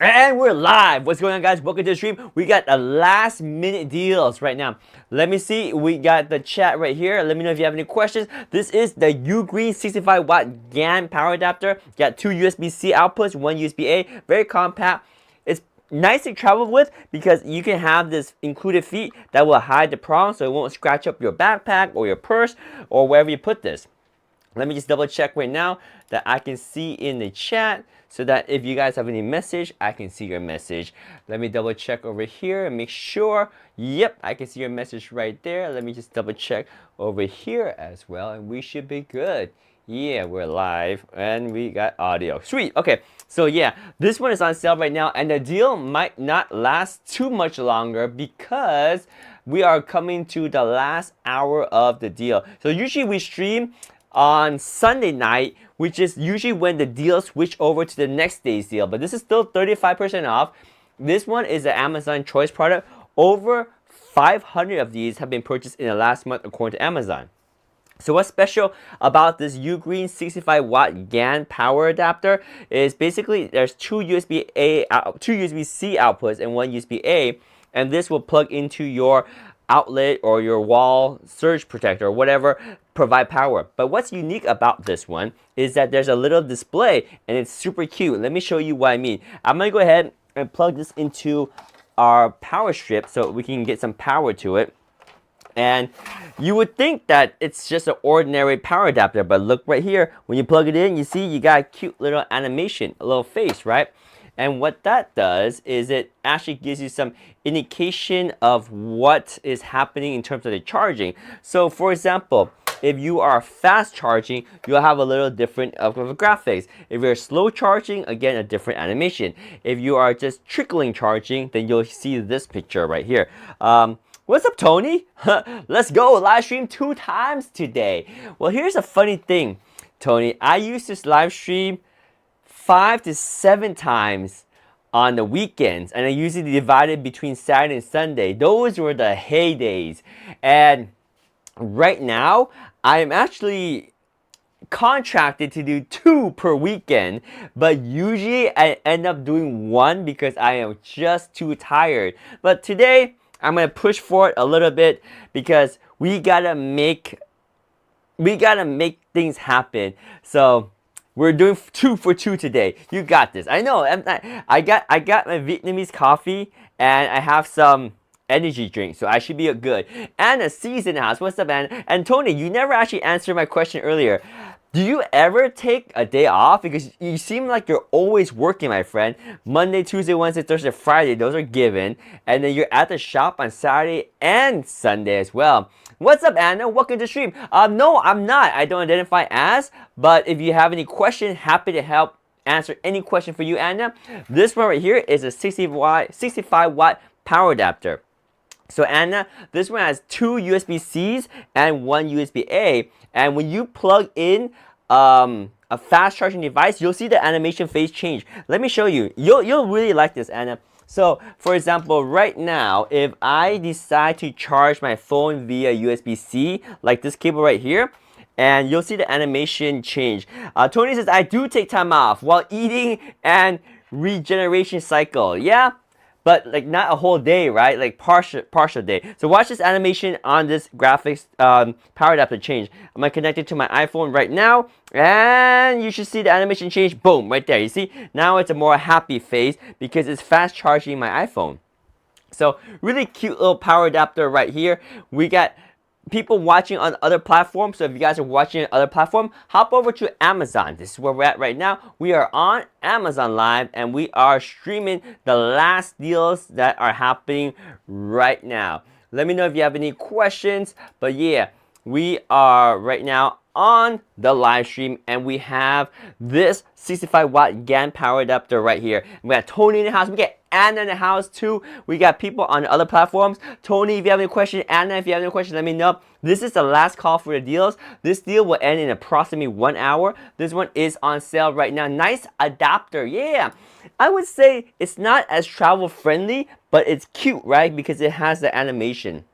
And we're live. What's going on, guys? Welcome to the stream. We got the last minute deals right now. Let me see. We got the chat right here. Let me know if you have any questions. This is the Ugreen 65 watt GAN power adapter. Got two USB-C outputs, one USB-A. Very compact. It's nice to travel with because you can have this included feet that will hide the prong so it won't scratch up your backpack or your purse or wherever you put this. Let me just double check right now that I can see in the chat so that if you guys have any message, I can see your message. Let me double check over here and make sure. Yep, I can see your message right there. Let me just double check over here as well and we should be good. Yeah, we're live and we got audio. Sweet. Okay, so yeah, this one is on sale right now and the deal might not last too much longer because we are coming to the last hour of the deal. So usually we stream on Sunday night, which is usually when the deals switch over to the next day's deal. But this is still 35% off. This one is an Amazon Choice product. Over 500 of these have been purchased in the last month according to Amazon. So what's special about this Ugreen 65 watt GAN power adapter is basically there's two USB-C outputs and one USB-A, and this will plug into your outlet or your wall surge protector or whatever, provide power. But what's unique about this one is that there's a little display and it's super cute. Let me show you what I mean. I'm gonna go ahead and plug this into our power strip so we can get some power to it. And you would think that it's just an ordinary power adapter, but look right here. When you plug it in, you see you got a cute little animation, a little face, right? And what that does is it actually gives you some indication of what is happening in terms of the charging. So for example, if you are fast charging, you'll have a little different of a graphics. If you're slow charging, again, a different animation. If you are just trickling charging, then you'll see this picture right here. What's up, Tony? Let's go, live stream 2 times today. Well, here's a funny thing, Tony. I used to live stream 5 to 7 times on the weekends, and I usually divided between Saturday and Sunday. Those were the heydays. And right now, I'm actually contracted to do 2 per weekend, but usually I end up doing 1 because I am just too tired. But today, I'm gonna push for it a little bit because we gotta make things happen. So we're doing 2 for 2 today. You got this. I know. I got my Vietnamese coffee and I have some energy drink, so I should be good. Anna Season House, what's up, Anna? And Tony, you never actually answered my question earlier. Do you ever take a day off? Because you seem like you're always working, my friend. Monday, Tuesday, Wednesday, Thursday, Friday, those are given. And then you're at the shop on Saturday and Sunday as well. What's up, Anna? Welcome to the stream. No, I'm not. I don't identify as. But if you have any question, happy to help answer any question for you, Anna. This one right here is a 65 watt power adapter. So Anna, this one has 2 USB-Cs and 1 USB-A. And when you plug in a fast charging device, you'll see the animation phase change. Let me show you. You'll really like this, Anna. So for example, right now, if I decide to charge my phone via USB-C, like this cable right here, and you'll see the animation change. Tony says, I do take time off while eating and regeneration cycle. Yeah? But like not a whole day, right? Like partial day. So watch this animation on this graphics power adapter change. I'm gonna connect it to my iPhone right now, and you should see the animation change. Boom, right there. You see, now it's a more happy face because it's fast charging my iPhone. So really cute little power adapter right here. We got people watching on other platforms. So if you guys are watching on other platform, hop over to Amazon. This is where we're at right now. We are on Amazon Live and we are streaming the last deals that are happening right now. Let me know if you have any questions. But yeah, we are right now on the live stream and we have this 65 watt GAN power adapter right here. We got Tony in the house. We got Anna in the house too. We got people on other platforms. Tony, if you have any questions, Anna, if you have any questions, let me know. This is the last call for the deals. This deal will end in approximately 1 hour. This one is on sale right now. Nice adapter, yeah. I would say it's not as travel friendly, but it's cute, right? Because it has the animation.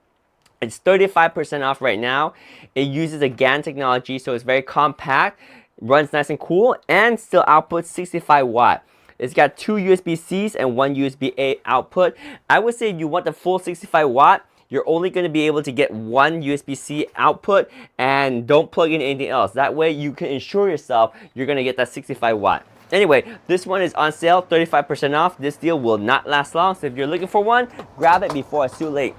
It's 35% off right now. It uses a GAN technology, so it's very compact, runs nice and cool, and still outputs 65 watt. It's got 2 USB-Cs and 1 USB-A output. I would say if you want the full 65 watt, you're only going to be able to get 1 USB-C output, and don't plug in anything else. That way you can ensure yourself you're going to get that 65 watt. Anyway, this one is on sale, 35% off. This deal will not last long, so if you're looking for one, grab it before it's too late.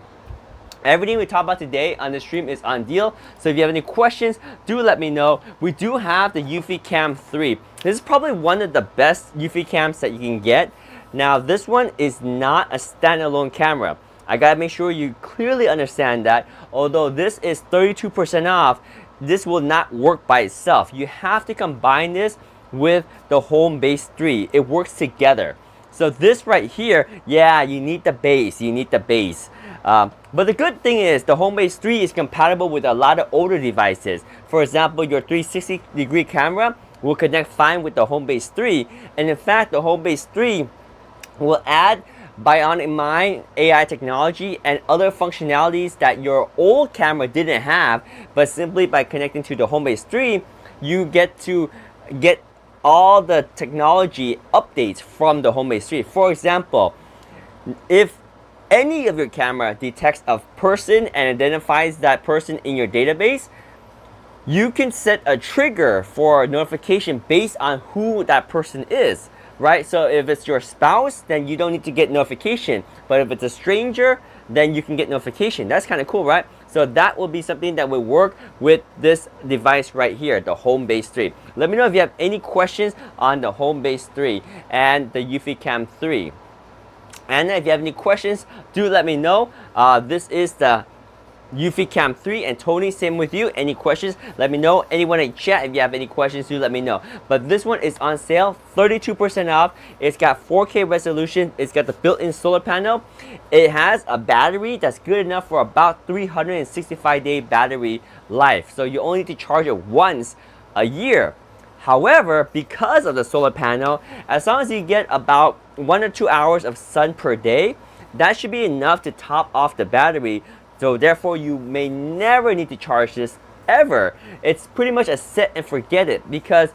Everything we talk about today on the stream is on deal, so if you have any questions, do let me know. We do have the Eufy Cam 3. This is probably one of the best Eufy cams that you can get. Now, this one is not a standalone camera. I gotta make sure you clearly understand that. Although this is 32% off, this will not work by itself. You have to combine this with the Homebase 3. It works together. So this right here, yeah, you need the base. You need the base. But the good thing is the Homebase 3 is compatible with a lot of older devices. For example, your 360-degree camera will connect fine with the Homebase 3. And in fact, the Homebase 3 will add Bionic Mind AI technology and other functionalities that your old camera didn't have. But simply by connecting to the Homebase 3, you get to get all the technology updates from the Homebase 3. For example, if any of your camera detects a person and identifies that person in your database, you can set a trigger for notification based on who that person is, right? So if it's your spouse, then you don't need to get notification. But if it's a stranger, then you can get notification. That's kind of cool, right? So that will be something that will work with this device right here, the Homebase 3. Let me know if you have any questions on the Homebase 3 and the Eufy Cam 3. And if you have any questions, do let me know. This is the Eufy Cam 3, and Tony, same with you. Any questions, let me know. Anyone in chat, if you have any questions, do let me know. But this one is on sale, 32% off. It's got 4K resolution. It's got the built-in solar panel. It has a battery that's good enough for about 365-day battery life. So you only need to charge it once a year. However, because of the solar panel, as long as you get about 1 or 2 hours of sun per day, that should be enough to top off the battery. So therefore, you may never need to charge this ever. It's pretty much a set and forget it, because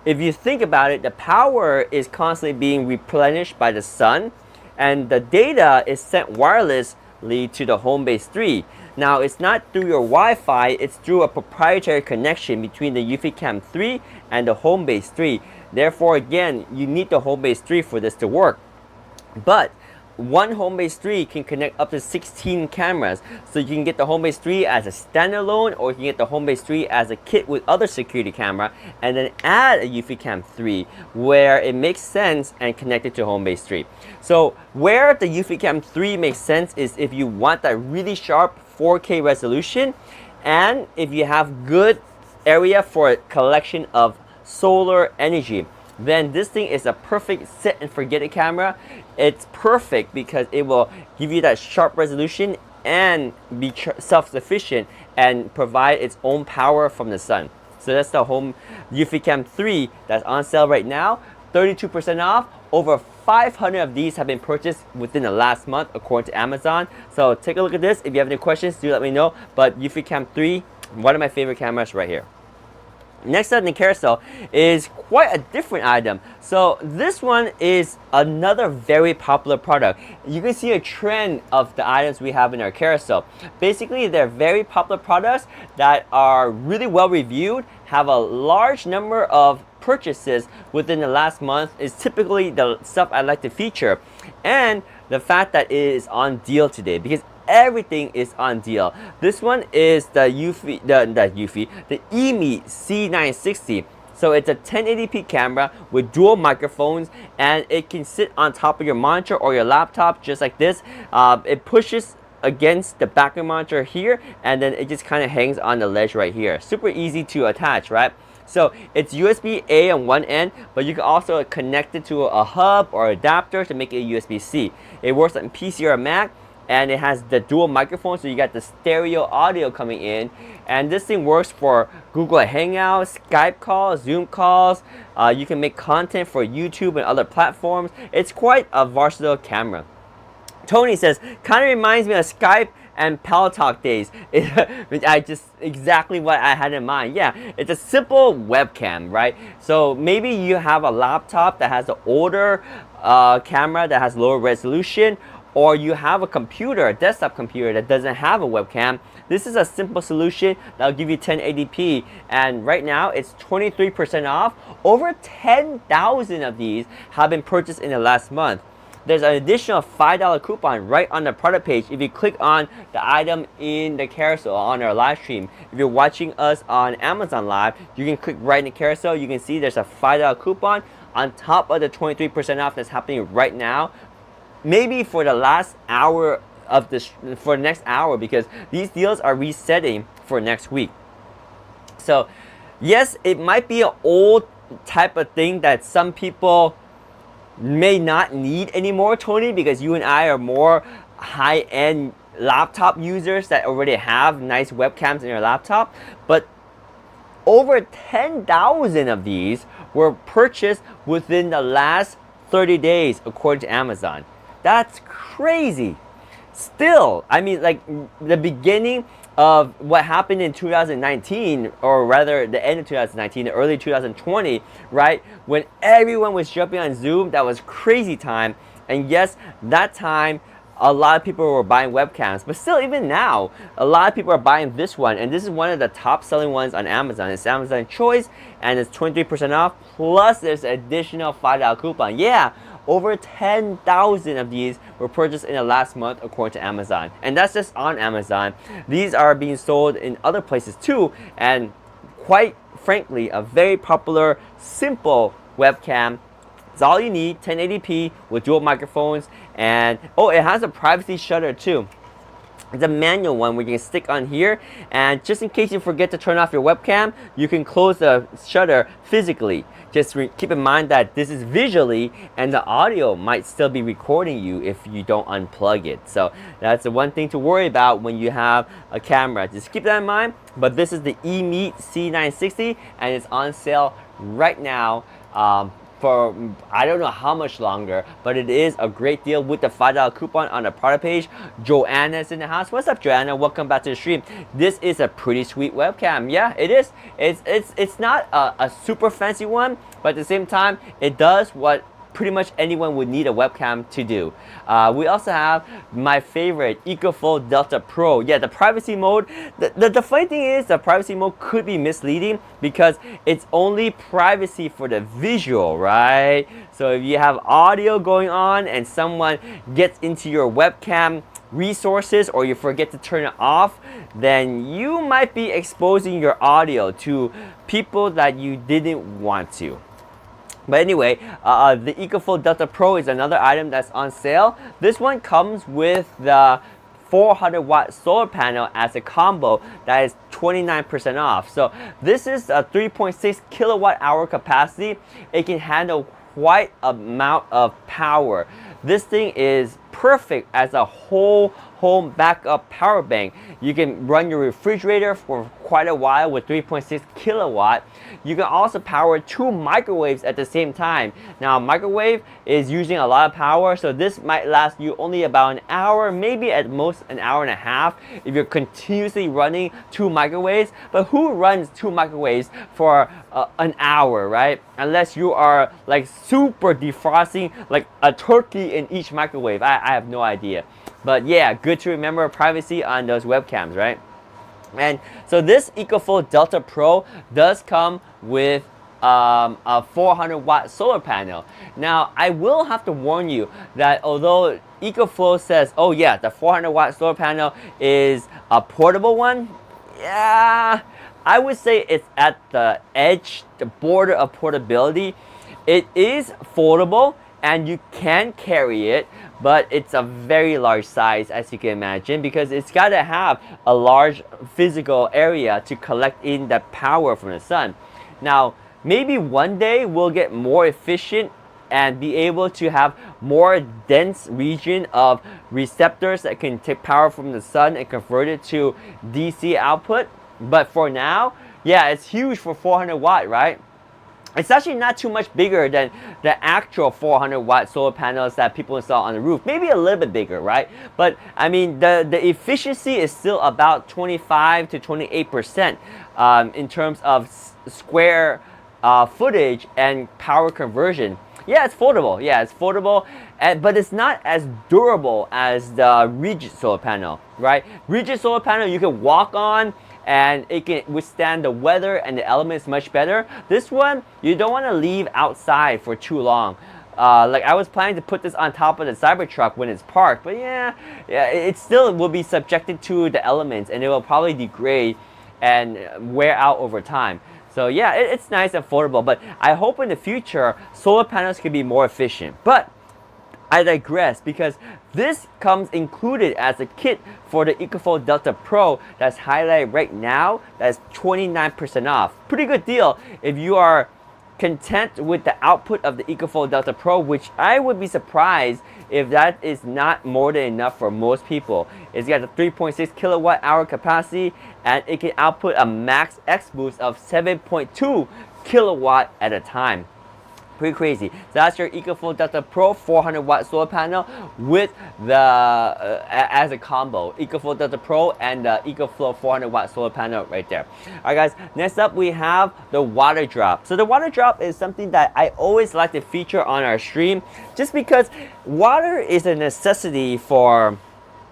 if you think about it, the power is constantly being replenished by the sun, and the data is sent wirelessly to the Homebase 3. Now, it's not through your Wi-Fi, it's through a proprietary connection between the Eufy Cam 3 and the Homebase 3. Therefore, again, you need the Homebase 3 for this to work. But one Homebase 3 can connect up to 16 cameras. So you can get the Homebase 3 as a standalone, or you can get the Homebase 3 as a kit with other security camera, and then add a Eufy Cam 3 where it makes sense and connect it to Homebase 3. So where the Eufy Cam 3 makes sense is if you want that really sharp 4K resolution, and if you have good area for collection of solar energy, then this thing is a perfect set and forget it camera. It's perfect because it will give you that sharp resolution and be self-sufficient and provide its own power from the sun. So that's the Eufy Cam 3 that's on sale right now, 32% off. Over 500 of these have been purchased within the last month according to Amazon. So take a look at this. If you have any questions, do let me know. But Eufy Cam 3, one of my favorite cameras right here. Next up in the carousel is quite a different item. So this one is another very popular product. You can see a trend of the items we have in our carousel. Basically, they're very popular products that are really well reviewed, have a large number of purchases within the last month. Is typically the stuff I like to feature, and the fact that it is on deal today, because everything is on deal. This one is the Eufy, the eMeet C960. So it's a 1080p camera with dual microphones, and it can sit on top of your monitor or your laptop just like this. It pushes against the background monitor here, and then it just kind of hangs on the ledge right here. Super easy to attach, right? So it's USB-A on one end, but you can also connect it to a hub or adapter to make it USB-C. It works on PC or Mac, and it has the dual microphone, so you got the stereo audio coming in. And this thing works for Google Hangouts, Skype calls, Zoom calls. You can make content for YouTube and other platforms. It's quite a versatile camera. Tony says, kind of reminds me of Skype and Peloton days. I just exactly what I had in mind. Yeah, it's a simple webcam, right? So maybe you have a laptop that has an older camera that has lower resolution, or you have a computer, a desktop computer that doesn't have a webcam. This is a simple solution that'll give you 1080p, and right now it's 23% off. Over 10,000 of these have been purchased in the last month. There's an additional $5 coupon right on the product page if you click on the item in the carousel on our live stream. If you're watching us on Amazon Live, you can click right in the carousel. You can see there's a $5 coupon on top of the 23% off that's happening right now. Maybe for the last hour of this, for the next hour, because these deals are resetting for next week. So yes, it might be an old type of thing that some people may not need anymore, Tony, because you and I are more high-end laptop users that already have nice webcams in your laptop. But over 10,000 of these were purchased within the last 30 days according to Amazon. That's crazy. Still, I mean, like the beginning of what happened in 2019, or rather the end of 2019, early 2020, right? When everyone was jumping on Zoom, that was crazy time. And yes, that time, a lot of people were buying webcams, but still, even now, a lot of people are buying this one, and this is one of the top selling ones on Amazon. It's Amazon Choice, and it's 23% off, plus there's an additional $5 coupon. Yeah, over 10,000 of these were purchased in the last month according to Amazon. And that's just on Amazon. These are being sold in other places too, and quite frankly, a very popular, simple webcam. It's all you need, 1080p with dual microphones, and oh, it has a privacy shutter too. It's a manual one where you can stick on here, and just in case you forget to turn off your webcam, you can close the shutter physically. Just keep in mind that this is visually, and the audio might still be recording you if you don't unplug it. So that's the one thing to worry about when you have a camera. Just keep that in mind. But this is the eMeet C960, and it's on sale right now. For I don't know how much longer, but it is a great deal with the $5 coupon on the product page. Joanna's in the house. What's up, Joanna? Welcome back to the stream. This is a pretty sweet webcam. Yeah, it is. It's not a super fancy one, but at the same time, it does what pretty much anyone would need a webcam to do. We also have my favorite EcoFlow Delta Pro. Yeah, the privacy mode. The funny thing is the privacy mode could be misleading because it's only privacy for the visual, right? So if you have audio going on and someone gets into your webcam resources or you forget to turn it off, then you might be exposing your audio to people that you didn't want to. But anyway, the EcoFlow Delta Pro is another item that's on sale. This one comes with the 400-watt solar panel as a combo that is 29% off. So this is a 3.6 kilowatt hour capacity. It can handle quite amount of power. This thing is perfect as a whole home backup power bank. You can run your refrigerator for quite a while with 3.6 kilowatt. You can also power 2 microwaves at the same time. Now, a microwave is using a lot of power, so this might last you only about an hour, maybe at most an hour and a half if you're continuously running 2 microwaves. But who runs 2 microwaves for an hour, right? Unless you are like super defrosting like a turkey in each microwave. I have no idea. But yeah, good to remember privacy on those webcams, right? And so this EcoFlow Delta Pro does come with a 400-watt solar panel. Now, I will have to warn you that although EcoFlow says, oh yeah, the 400-watt solar panel is a portable one, yeah, I would say it's at the edge, the border of portability. It is foldable and you can carry it, but it's a very large size, as you can imagine, because it's got to have a large physical area to collect in the power from the sun. Now, maybe one day we'll get more efficient and be able to have more dense region of receptors that can take power from the sun and convert it to DC output. But for now, yeah, it's huge for 400 watt, right? It's actually not too much bigger than the actual 400-watt solar panels that people install on the roof. Maybe a little bit bigger, right? But I mean, the efficiency is still about 25 to 28% in terms of square footage and power conversion. Yeah, it's foldable. Yeah, it's foldable, but it's not as durable as the rigid solar panel, right? Rigid solar panel you can walk on, and it can withstand the weather and the elements much better. This one, you don't want to leave outside for too long. Like I was planning to put this on top of the Cybertruck when it's parked, but yeah, it still will be subjected to the elements, and it will probably degrade and wear out over time. So yeah, it's nice and affordable, but I hope in the future solar panels can be more efficient. But I digress, because this comes included as a kit for the EcoFlow Delta Pro that's highlighted right now. That's 29% off. Pretty good deal if you are content with the output of the EcoFlow Delta Pro, which I would be surprised if that is not more than enough for most people. It's got a 3.6 kilowatt hour capacity, and it can output a max X boost of 7.2 kilowatt at a time. Pretty crazy. So that's your EcoFlow Delta Pro 400-watt solar panel with the as a combo, EcoFlow Delta Pro and the EcoFlow 400-watt solar panel right there. All right, guys. Next up, we have the water drop. So the water drop is something that I always like to feature on our stream, just because water is a necessity for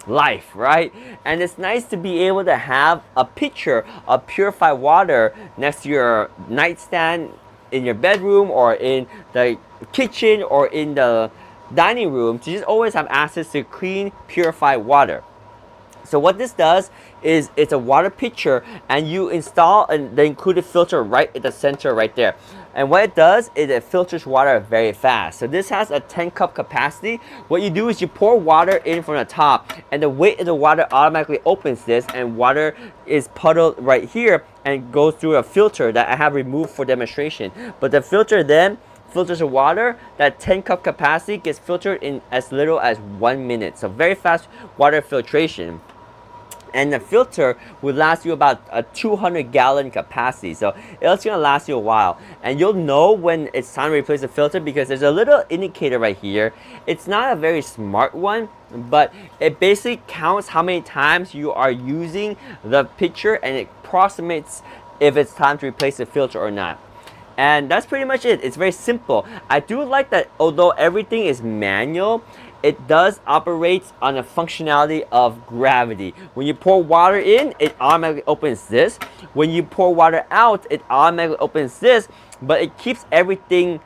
life, right? And it's nice to be able to have a pitcher of purified water next to your nightstand, in your bedroom, or in the kitchen, or in the dining room, to just always have access to clean, purified water. So what this does is it's a water pitcher, and you install the included filter right at the center right there. And what it does is it filters water very fast. So this has a 10-cup capacity. What you do is you pour water in from the top, and the weight of the water automatically opens this, and water is puddled right here and goes through a filter that I have removed for demonstration. But the filter then filters the water. That 10-cup capacity gets filtered in as little as 1 minute. So very fast water filtration. And the filter will last you about a 200-gallon capacity, so it's gonna last you a while. And you'll know when it's time to replace the filter, because there's a little indicator right here. It's not a very smart one, but it basically counts how many times you are using the pitcher, and it approximates if it's time to replace the filter or not. And that's pretty much it. It's very simple. I do like that although everything is manual, it does operate on a functionality of gravity. When you pour water in, it automatically opens this. When you pour water out, it automatically opens this, but it keeps everything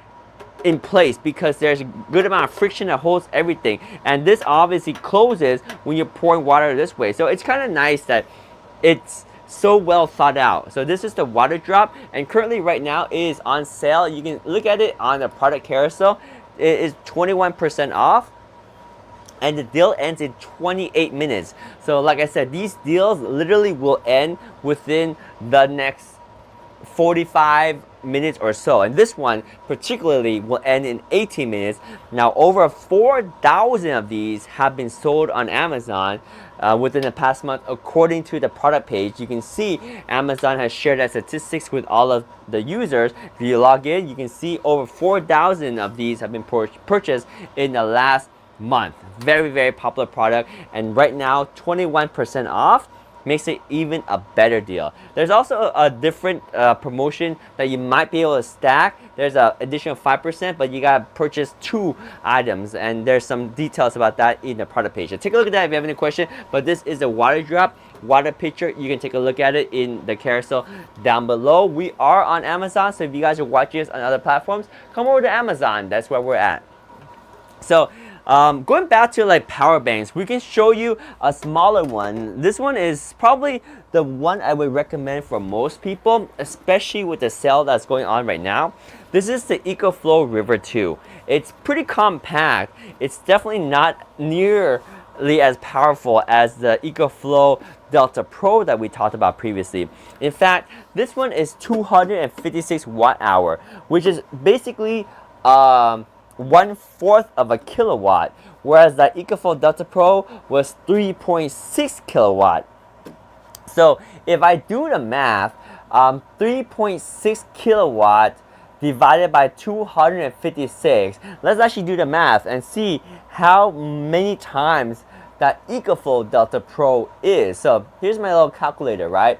in place because there's a good amount of friction that holds everything. And this obviously closes when you're pouring water this way. So it's kind of nice that it's so well thought out. So this is the water drop, and currently right now it is on sale. You can look at it on the product carousel. It is 21% off. And the deal ends in 28 minutes. So like I said, these deals literally will end within the next 45 minutes or so. And this one particularly will end in 18 minutes. Now over 4,000 of these have been sold on Amazon within the past month, according to the product page. You can see Amazon has shared that statistics with all of the users. If you log in, you can see over 4,000 of these have been purchased in the last month. Very, very popular product, and right now 21% off makes it even a better deal. There's also a different promotion that you might be able to stack. There's an additional 5%, but you gotta purchase 2 items, and there's some details about that in the product page. So take a look at that if you have any question. But this is a water drop water pitcher. You can take a look at it in the carousel down below. We are on Amazon, so if you guys are watching us on other platforms, come over to Amazon. That's where we're at. So going back to like power banks, we can show you a smaller one. This one is probably the one I would recommend for most people, especially with the sale that's going on right now. This is the EcoFlow River 2. It's pretty compact. It's definitely not nearly as powerful as the EcoFlow Delta Pro that we talked about previously. In fact, this one is 256 watt hour, which is basically 1/4 of a kilowatt, whereas the EcoFlow Delta Pro was 3.6 kilowatt. So if I do the math, 3.6 kilowatt divided by 256. Let's actually do the math and see how many times that EcoFlow Delta Pro is. So here's my little calculator, right?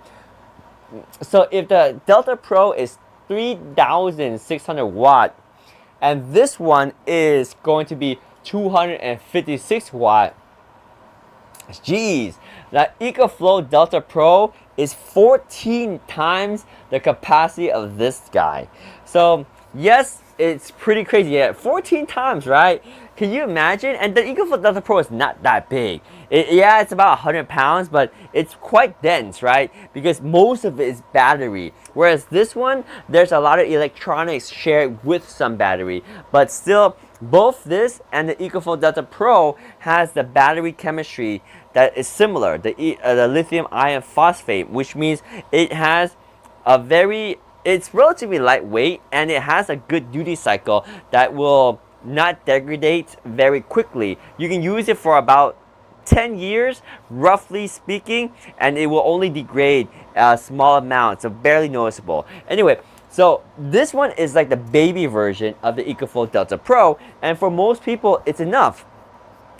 So if the Delta Pro is 3,600 watt, and this one is going to be 256 watt, geez, that EcoFlow Delta Pro is 14 times the capacity of this guy. So yes, it's pretty crazy. Yeah, 14 times, right? Can you imagine? And the EcoFlow Delta Pro is not that big. Yeah, it's about 100 pounds, but it's quite dense, right? Because most of it is battery. Whereas this one, there's a lot of electronics shared with some battery. But still, both this and the EcoFlow Delta Pro has the battery chemistry that is similar, the lithium iron phosphate, which means it has a it's relatively lightweight, and it has a good duty cycle that will not degrade very quickly. You can use it for about 10 years, roughly speaking, and it will only degrade a small amount, so barely noticeable. Anyway, so this one is like the baby version of the EcoFlow Delta Pro, and for most people, it's enough.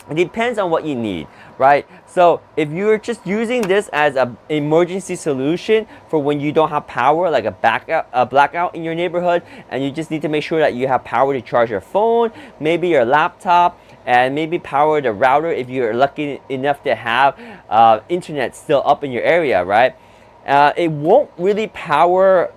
It depends on what you need, right? So if you're just using this as an emergency solution for when you don't have power, like a blackout in your neighborhood, and you just need to make sure that you have power to charge your phone, maybe your laptop, and maybe power the router if you're lucky enough to have internet still up in your area, right? It won't really power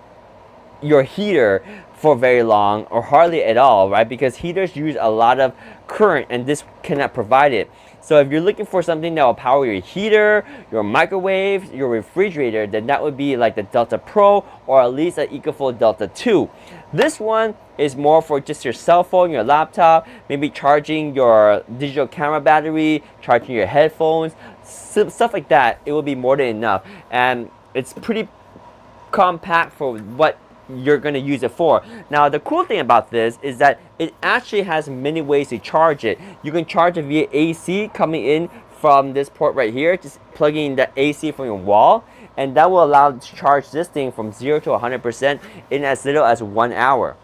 your heater for very long, or hardly at all, right? Because heaters use a lot of current, and this cannot provide it. So if you're looking for something that will power your heater, your microwave, your refrigerator, then that would be like the Delta Pro, or at least an EcoFlow Delta 2. This one is more for just your cell phone, your laptop, maybe charging your digital camera battery, charging your headphones, stuff like that. It will be more than enough, and it's pretty compact for what you're going to use it for. Now the cool thing about this is that it actually has many ways to charge it. You can charge it via AC coming in from this port right here, just plugging in the AC from your wall, and that will allow you to charge this thing from 0 to 100% in as little as 1 hour.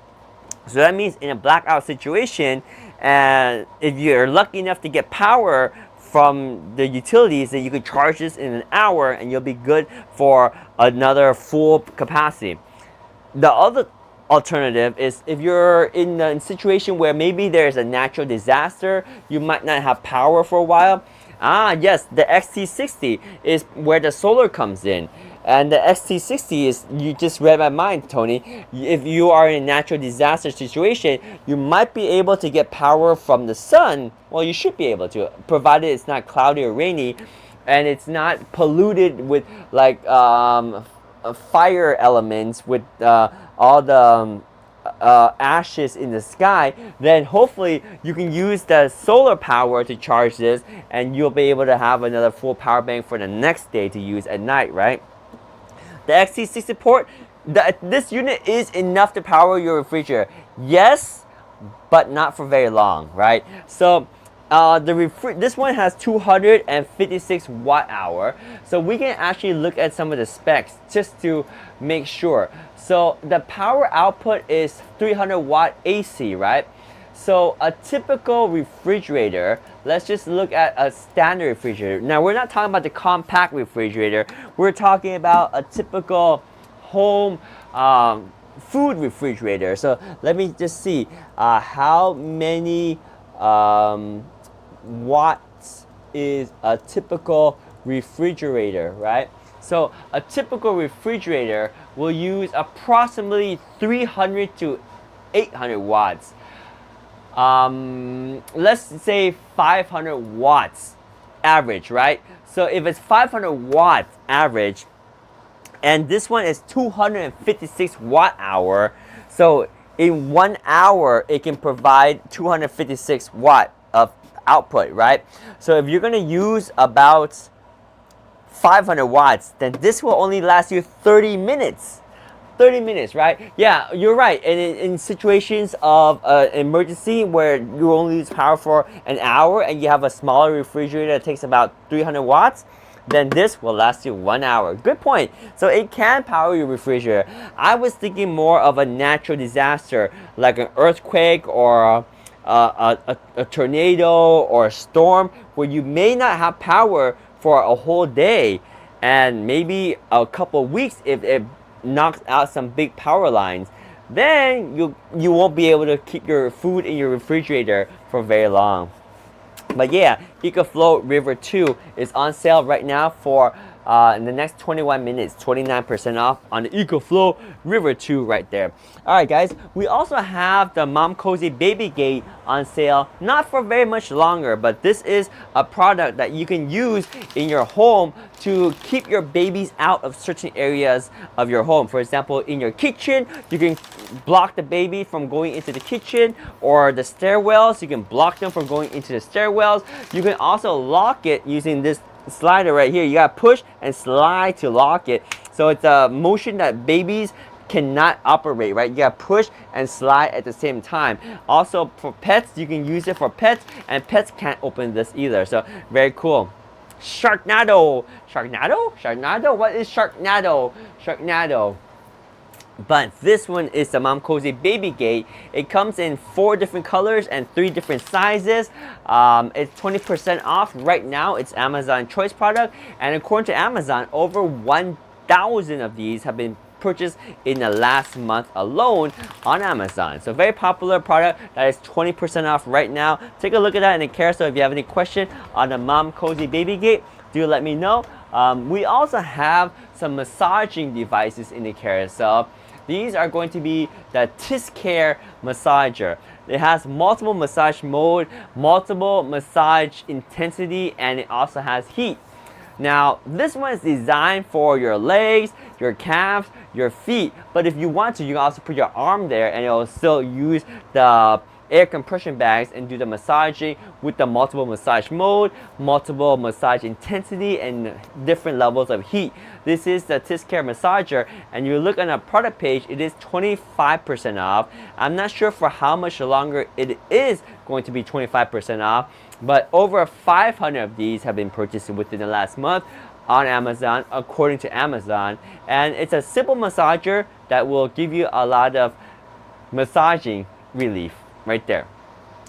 So that means in a blackout situation, and if you're lucky enough to get power from the utilities, that you could charge this in an hour and you'll be good for another full capacity. The other alternative is if you're in a situation where maybe there's a natural disaster, you might not have power for a while. Yes, the XT60 is where the solar comes in. And the XT60 is, you just read my mind, Tony. If you are in a natural disaster situation, you might be able to get power from the sun. Well, you should be able to, provided it's not cloudy or rainy, and it's not polluted with like fire elements, with all the ashes in the sky. Then hopefully you can use the solar power to charge this, and you'll be able to have another full power bank for the next day to use at night, right? The XT60 port, this unit is enough to power your refrigerator. Yes, but not for very long, right? So this one has 256 watt hour, so we can actually look at some of the specs just to make sure. So the power output is 300 watt AC, right? So a typical refrigerator, let's just look at a standard refrigerator. Now we're not talking about the compact refrigerator, we're talking about a typical home food refrigerator. So let me just see how many watts is a typical refrigerator, right? So a typical refrigerator will use approximately 300 to 800 watts. Let's say 500 watts average, right? So if it's 500 watts average, and this one is 256 watt hour, so in 1 hour it can provide 256 watt of output, right? So if you're going to use about 500 watts, then this will only last you 30 minutes. 30 minutes, right? Yeah, you're right. And in situations of emergency where you only use power for an hour and you have a smaller refrigerator that takes about 300 watts, then this will last you 1 hour. Good point. So it can power your refrigerator. I was thinking more of a natural disaster like an earthquake or a tornado or a storm where you may not have power for a whole day and maybe a couple of weeks if it knocks out some big power lines. Then you won't be able to keep your food in your refrigerator for very long. But yeah, EcoFlow River 2 is on sale right now for in the next 21 minutes, 29% off on the EcoFlow River 2 right there. Alright guys, we also have the Mom Cozy Baby Gate on sale, not for very much longer, but this is a product that you can use in your home to keep your babies out of certain areas of your home. For example, in your kitchen, you can block the baby from going into the kitchen, or the stairwells, you can block them from going into the stairwells. You can also lock it using this slider right here. You gotta push and slide to lock it. So it's a motion that babies cannot operate, right? You gotta push and slide at the same time. Also for pets, you can use it for pets, and pets can't open this either. So very cool. Sharknado. What is Sharknado? But this one is the Mom Cozy Baby Gate. It comes in 4 different colors and 3 different sizes. It's 20% off right now. It's Amazon Choice product, and according to Amazon, over 1,000 of these have been purchased in the last month alone on Amazon. So very popular product that is 20% off right now. Take a look at that in the carousel. If you have any question on the Mom Cozy Baby Gate, do let me know. We also have some massaging devices in the carousel. These are going to be the TizCare massager. It has multiple massage mode, multiple massage intensity, and it also has heat. Now, this one is designed for your legs, your calves, your feet, but if you want to, you can also put your arm there and it will still use the air compression bags and do the massaging with the multiple massage mode, multiple massage intensity, and different levels of heat. This is the TizCare massager, and you look on the product page, it is 25% off. I'm not sure for how much longer it is going to be 25% off, but over 500 of these have been purchased within the last month on Amazon, according to Amazon. And it's a simple massager that will give you a lot of massaging relief right there.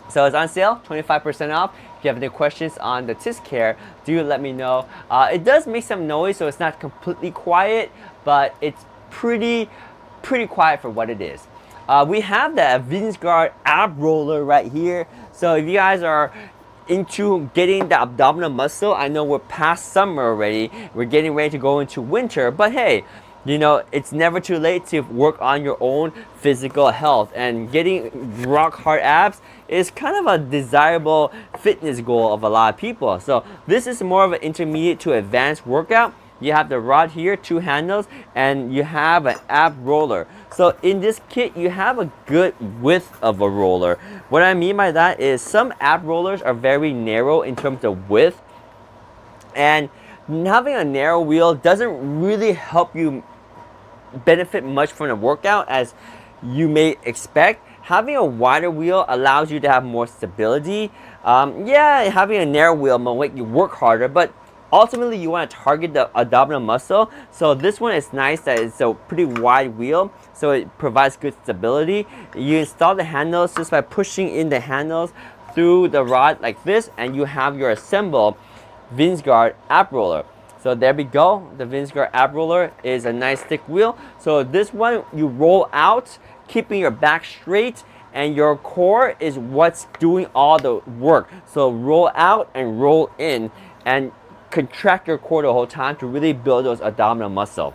So it's on sale, 25% off. If you have any questions on the TizCare, do let me know. It does make some noise, so it's not completely quiet, but it's pretty quiet for what it is. We have the Vinceguard ab roller right here. So if you guys are into getting the abdominal muscle, I know we're past summer already. We're getting ready to go into winter, but hey, you know, it's never too late to work on your own physical health, and getting rock hard abs is kind of a desirable fitness goal of a lot of people. So this is more of an intermediate to advanced workout. You have the rod here, 2 handles, and you have an ab roller. So in this kit, you have a good width of a roller. What I mean by that is some ab rollers are very narrow in terms of width, and having a narrow wheel doesn't really help you benefit much from the workout as you may expect. Having a wider wheel allows you to have more stability. Yeah, having a narrow wheel will make you work harder, but ultimately you want to target the abdominal muscle. So this one is nice that it's a pretty wide wheel, so it provides good stability. You install the handles just by pushing in the handles through the rod like this, and you have your assembled Vinceguard ab roller. So there we go. The Vinceguard ab roller is a nice thick wheel. So this one you roll out, keeping your back straight, and your core is what's doing all the work. So roll out and roll in, and contract your core the whole time to really build those abdominal muscle.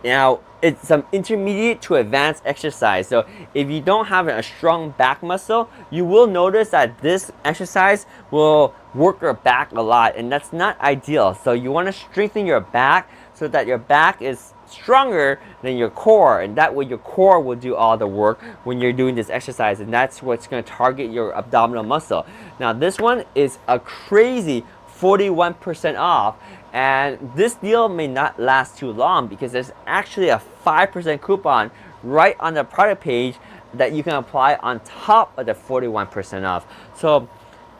Now, it's some intermediate to advanced exercise. So if you don't have a strong back muscle, you will notice that this exercise will work your back a lot, and that's not ideal. So you want to strengthen your back so that your back is stronger than your core, and that way your core will do all the work when you're doing this exercise, and that's what's going to target your abdominal muscle. Now this one is a crazy 41% off, and this deal may not last too long because there's actually a 5% coupon right on the product page that you can apply on top of the 41% off. So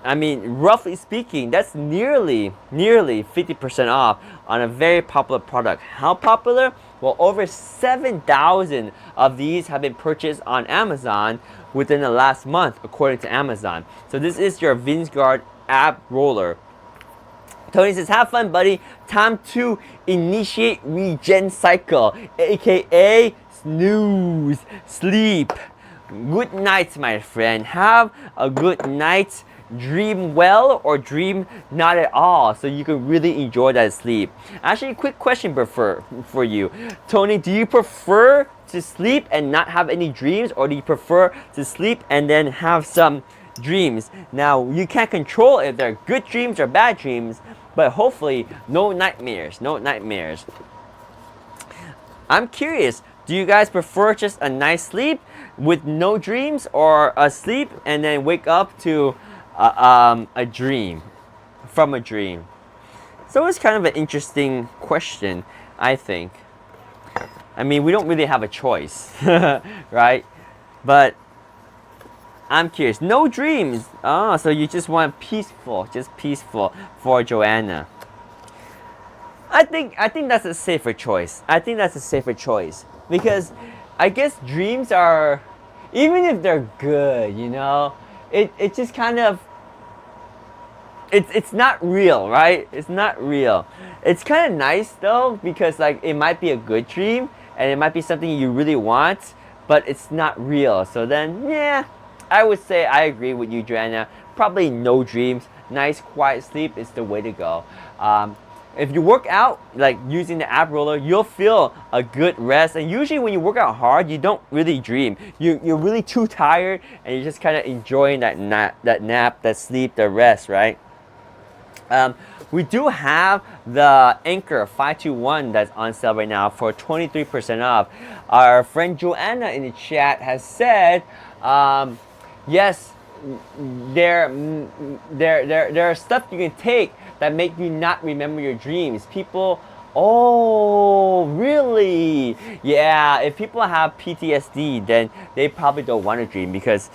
I mean, roughly speaking, that's nearly 50% off on a very popular product. How popular? Well, over 7,000 of these have been purchased on Amazon within the last month, according to Amazon. So this is your Vinceguard ab roller. Tony says, have fun, buddy. Time to initiate regen cycle, aka snooze, sleep. Good night, my friend. Have a good night. Dream well or dream not at all, so you can really enjoy that sleep. Actually, quick question for you, Tony. Do you prefer to sleep and not have any dreams, or do you prefer to sleep and then have some dreams? Now, you can't control if they're good dreams or bad dreams, but hopefully no nightmares. No nightmares. I'm curious, do you guys prefer just a nice sleep with no dreams, or a sleep and then wake up to a dream from a dream? So it's kind of an interesting question, I think. I mean, we don't really have a choice, right? But I'm curious. No dreams. Oh, so you just want peaceful, just peaceful for Joanna. I think that's a safer choice. I think that's a safer choice because I guess dreams are, even if they're good, you know, it just kind of, it's not real, right? It's not real. It's kind of nice though, because like it might be a good dream and it might be something you really want, but it's not real. So then, yeah, I would say I agree with you, Joanna. Probably no dreams. Nice quiet sleep is the way to go. If you work out, like using the ab roller, you'll feel a good rest. And usually when you work out hard, you don't really dream. You're really too tired and you're just kind of enjoying that nap, that sleep, the rest, right? We do have the Anker 521 that's on sale right now for 23% off. Our friend Joanna in the chat has said, yes, there are stuff you can take that make you not remember your dreams. People, oh, really? Yeah, if people have PTSD, then they probably don't want to dream because,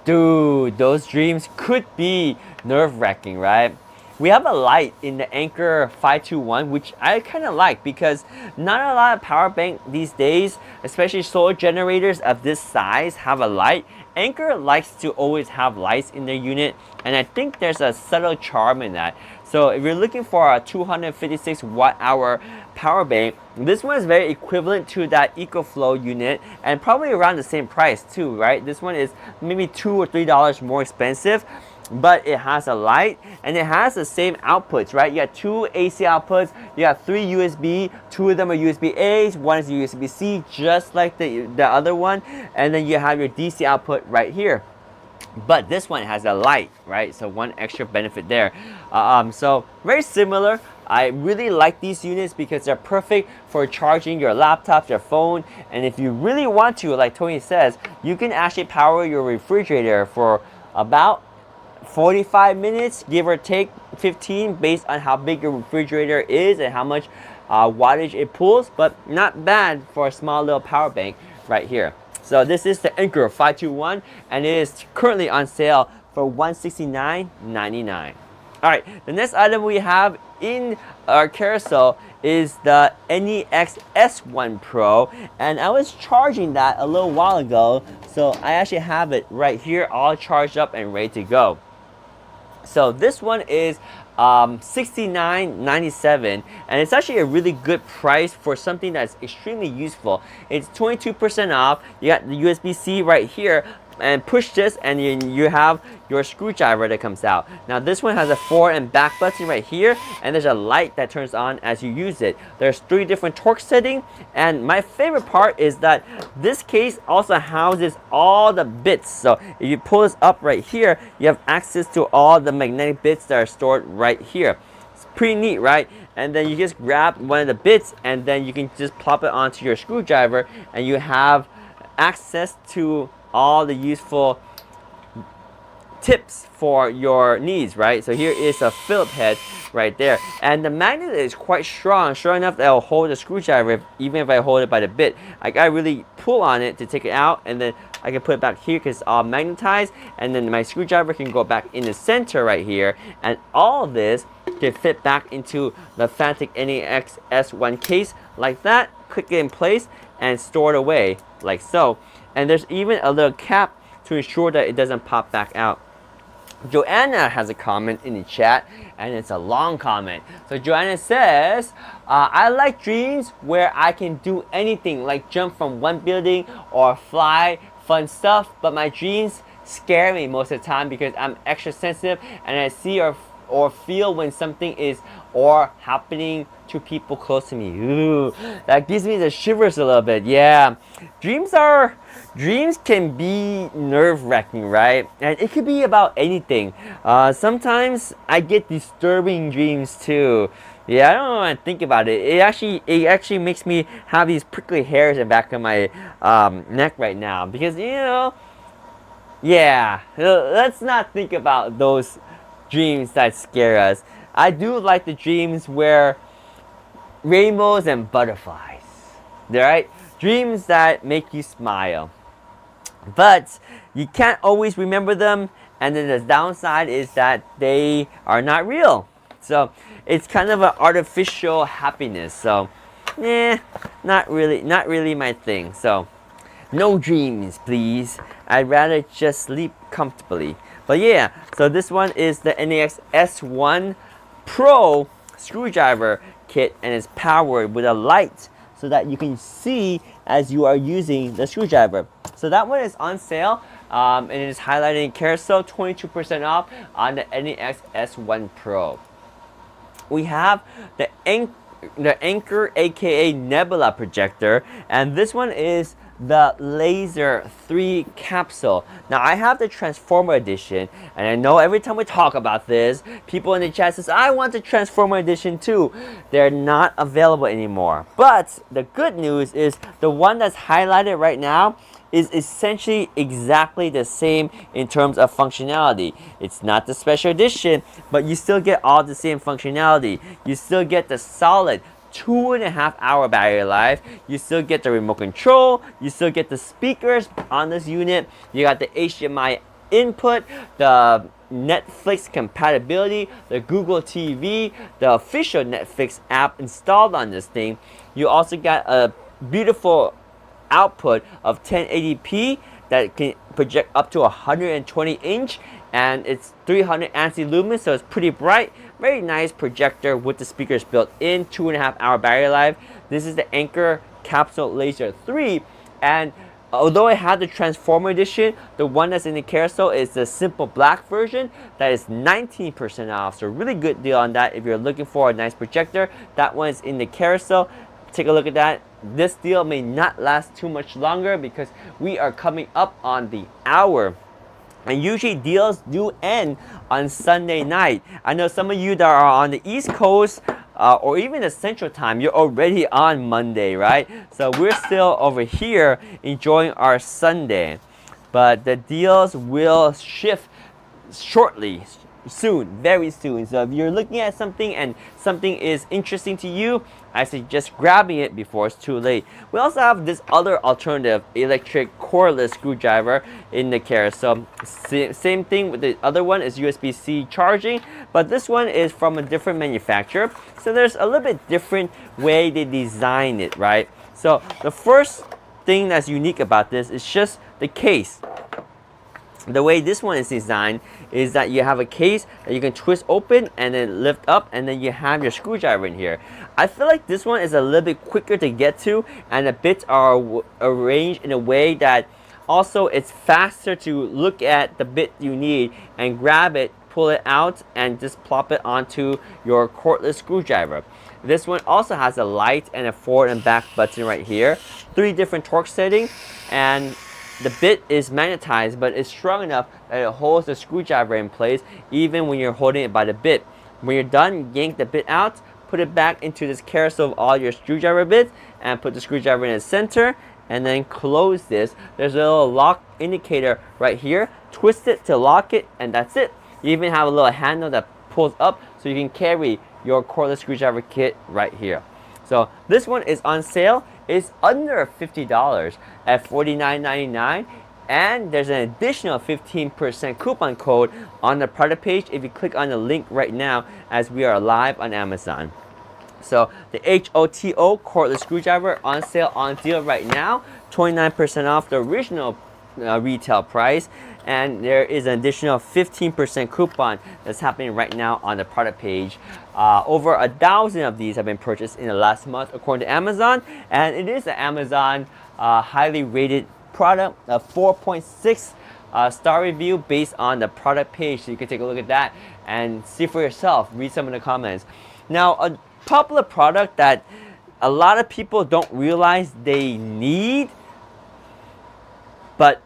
dude, those dreams could be nerve-wracking, right? We have a light in the Anker 521, which I kind of like because not a lot of power bank these days, especially solar generators of this size, have a light. Anker likes to always have lights in their unit, and I think there's a subtle charm in that. So if you're looking for a 256 watt-hour power bank, this one is very equivalent to that EcoFlow unit and probably around the same price too, right? This one is maybe $2 or $3 more expensive, but it has a light and it has the same outputs, right? You got two AC outputs, you got three USB, two of them are USB A's, one is USB C, just like the other one, and then you have your DC output right here. But this one has a light, right? So one extra benefit there. So very similar. I really like these units because they're perfect for charging your laptops, your phone, and if you really want to, like Tony says, you can actually power your refrigerator for about 45 minutes, give or take 15, based on how big your refrigerator is and how much wattage it pulls, but not bad for a small little power bank right here. So this is the Anker 521 and it is currently on sale for $169.99. Alright, the next item we have in our carousel is the NEX S1 Pro, and I was charging that a little while ago, so I actually have it right here all charged up and ready to go. So this one is $69.97, and it's actually a really good price for something that's extremely useful. It's 22% off. You got the USB-C right here, and push this and you have your screwdriver that comes out. Now this one has a forward and back button right here, and there's a light that turns on as you use it. There's 3 different torque settings, and my favorite part is that this case also houses all the bits. So if you pull this up right here, you have access to all the magnetic bits that are stored right here. It's pretty neat, right? And then you just grab one of the bits and then you can just plop it onto your screwdriver and you have access to all the useful tips for your knees, right? So here is a Phillips head right there, and the magnet is quite strong enough that it'll hold the screwdriver even if I hold it by the bit. I gotta really pull on it to take it out, and then I can put it back here because it's all magnetized, and then my screwdriver can go back in the center right here, and all of this can fit back into the Fanatec NEX S1 case like that. Click it in place and store it away like so. And there's even a little cap to ensure that it doesn't pop back out. Joanna has a comment in the chat, and it's a long comment. So Joanna says, I like dreams where I can do anything, like jump from one building or fly, fun stuff, but my dreams scare me most of the time because I'm extra sensitive and I see or feel when something is or happening to people close to me. Ooh, that gives me the shivers a little bit. Yeah, dreams can be nerve-wracking, right? And it could be about anything. Sometimes I get disturbing dreams too. Yeah, I don't know when I think about it. It actually makes me have these prickly hairs in the back of my neck right now because, you know, yeah, let's not think about those dreams that scare us. I do like the dreams where rainbows and butterflies, right? Dreams that make you smile. But you can't always remember them, and then the downside is that they are not real. So it's kind of an artificial happiness. So, not really my thing. So, no dreams, please. I'd rather just sleep comfortably. But yeah, so this one is the NEX S1 Pro screwdriver kit, and it's powered with a light so that you can see as you are using the screwdriver. So that one is on sale, and it is highlighted in carousel, 22% off on the NEX S1 Pro. We have the Anker aka Nebula projector, and this one is the Laser 3 capsule. Now I have the Transformer edition, and I know every time we talk about this, people in the chat says, I want the Transformer edition too. They're not available anymore. But the good news is the one that's highlighted right now is essentially exactly the same in terms of functionality. It's not the special edition, but you still get all the same functionality. You still get the solid 2.5 hour battery life. You still get the remote control. You still get the speakers on this unit. You got the HDMI input, the Netflix compatibility, the Google TV, the official Netflix app installed on this thing. You also got a beautiful output of 1080p that can project up to 120 inch, and it's 300 ANSI lumens, so it's pretty bright. Very nice projector with the speakers built in, 2.5 hour battery life. This is the Anker Capsule Laser 3, and although it had the Transformer edition, the one that's in the carousel is the simple black version that is 19% off. So really good deal on that if you're looking for a nice projector. That one is in the carousel. Take a look at that. This deal may not last too much longer because we are coming up on the hour. And usually deals do end on Sunday night. I know some of you that are on the East Coast or even the Central Time, you're already on Monday, right? So we're still over here enjoying our Sunday. But the deals will shift shortly, soon, very soon. So if you're looking at something and something is interesting to you, I suggest grabbing it before it's too late. We also have this other alternative electric cordless screwdriver in the carousel. Same thing with the other one, is USB-C charging, but this one is from a different manufacturer. So there's a little bit different way they design it, right? So the first thing that's unique about this is just the case. The way this one is designed is that you have a case that you can twist open and then lift up, and then you have your screwdriver in here. I feel like this one is a little bit quicker to get to, and the bits are arranged in a way that also it's faster to look at the bit you need and grab it, pull it out, and just plop it onto your cordless screwdriver. This one also has a light and a forward and back button right here. 3 different torque settings, and the bit is magnetized, but it's strong enough that it holds the screwdriver in place even when you're holding it by the bit. When you're done, yank the bit out, put it back into this carousel of all your screwdriver bits, and put the screwdriver in the center, and then close this. There's a little lock indicator right here. Twist it to lock it, and that's it. You even have a little handle that pulls up so you can carry your cordless screwdriver kit right here. So this one is on sale. It's under $50 at $49.99. And there's an additional 15% coupon code on the product page if you click on the link right now, as we are live on Amazon. So the HOTO cordless screwdriver on sale, on deal right now, 29% off the original retail price, and there is an additional 15% coupon that's happening right now on the product page. Over 1,000 of these have been purchased in the last month according to Amazon, and it is an Amazon highly rated product, a 4.6 star review based on the product page. So you can take a look at that and see for yourself, read some of the comments. Now, a popular product that a lot of people don't realize they need, but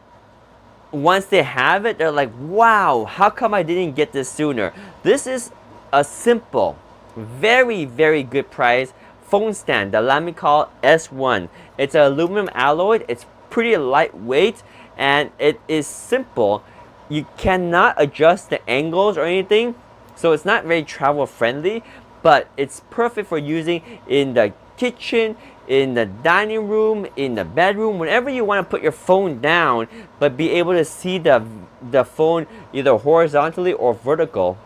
once they have it, they're like, wow, how come I didn't get this sooner? This is a simple, very, very good price phone stand, the Lamicall S1. It's an aluminum alloy. It's pretty lightweight, and it is simple. You cannot adjust the angles or anything, so it's not very travel friendly, but it's perfect for using in the kitchen, in the dining room, in the bedroom, whenever you want to put your phone down but be able to see the phone either horizontally or vertical.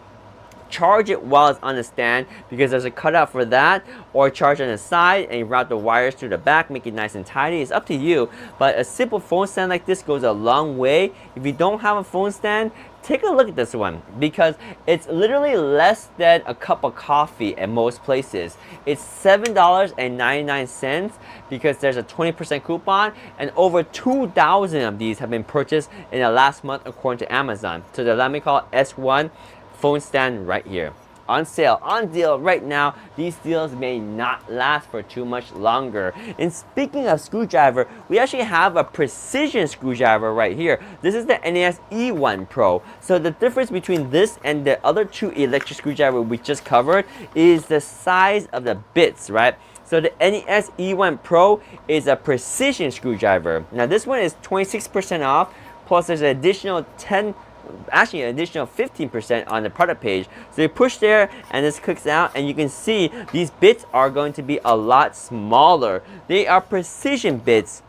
Charge it while it's on the stand, because there's a cutout for that, or charge on the side and you route the wires through the back, make it nice and tidy. It's up to you, but a simple phone stand like this goes a long way. If you don't have a phone stand, take a look at this one, because it's literally less than a cup of coffee at most places. It's $7.99 because there's a 20% coupon, and over 2,000 of these have been purchased in the last month according to Amazon. So the Lamicall S1 phone stand right here, on sale, on deal right now. These deals may not last for too much longer. And speaking of screwdriver, we actually have a precision screwdriver right here. This is the NES E1 Pro. So the difference between this and the other two electric screwdriver we just covered is the size of the bits, right? So the NES E1 Pro is a precision screwdriver. Now this one is 26% off, plus there's an additional 15% on the product page. So you push there and this clicks out, and you can see these bits are going to be a lot smaller. They are precision bits,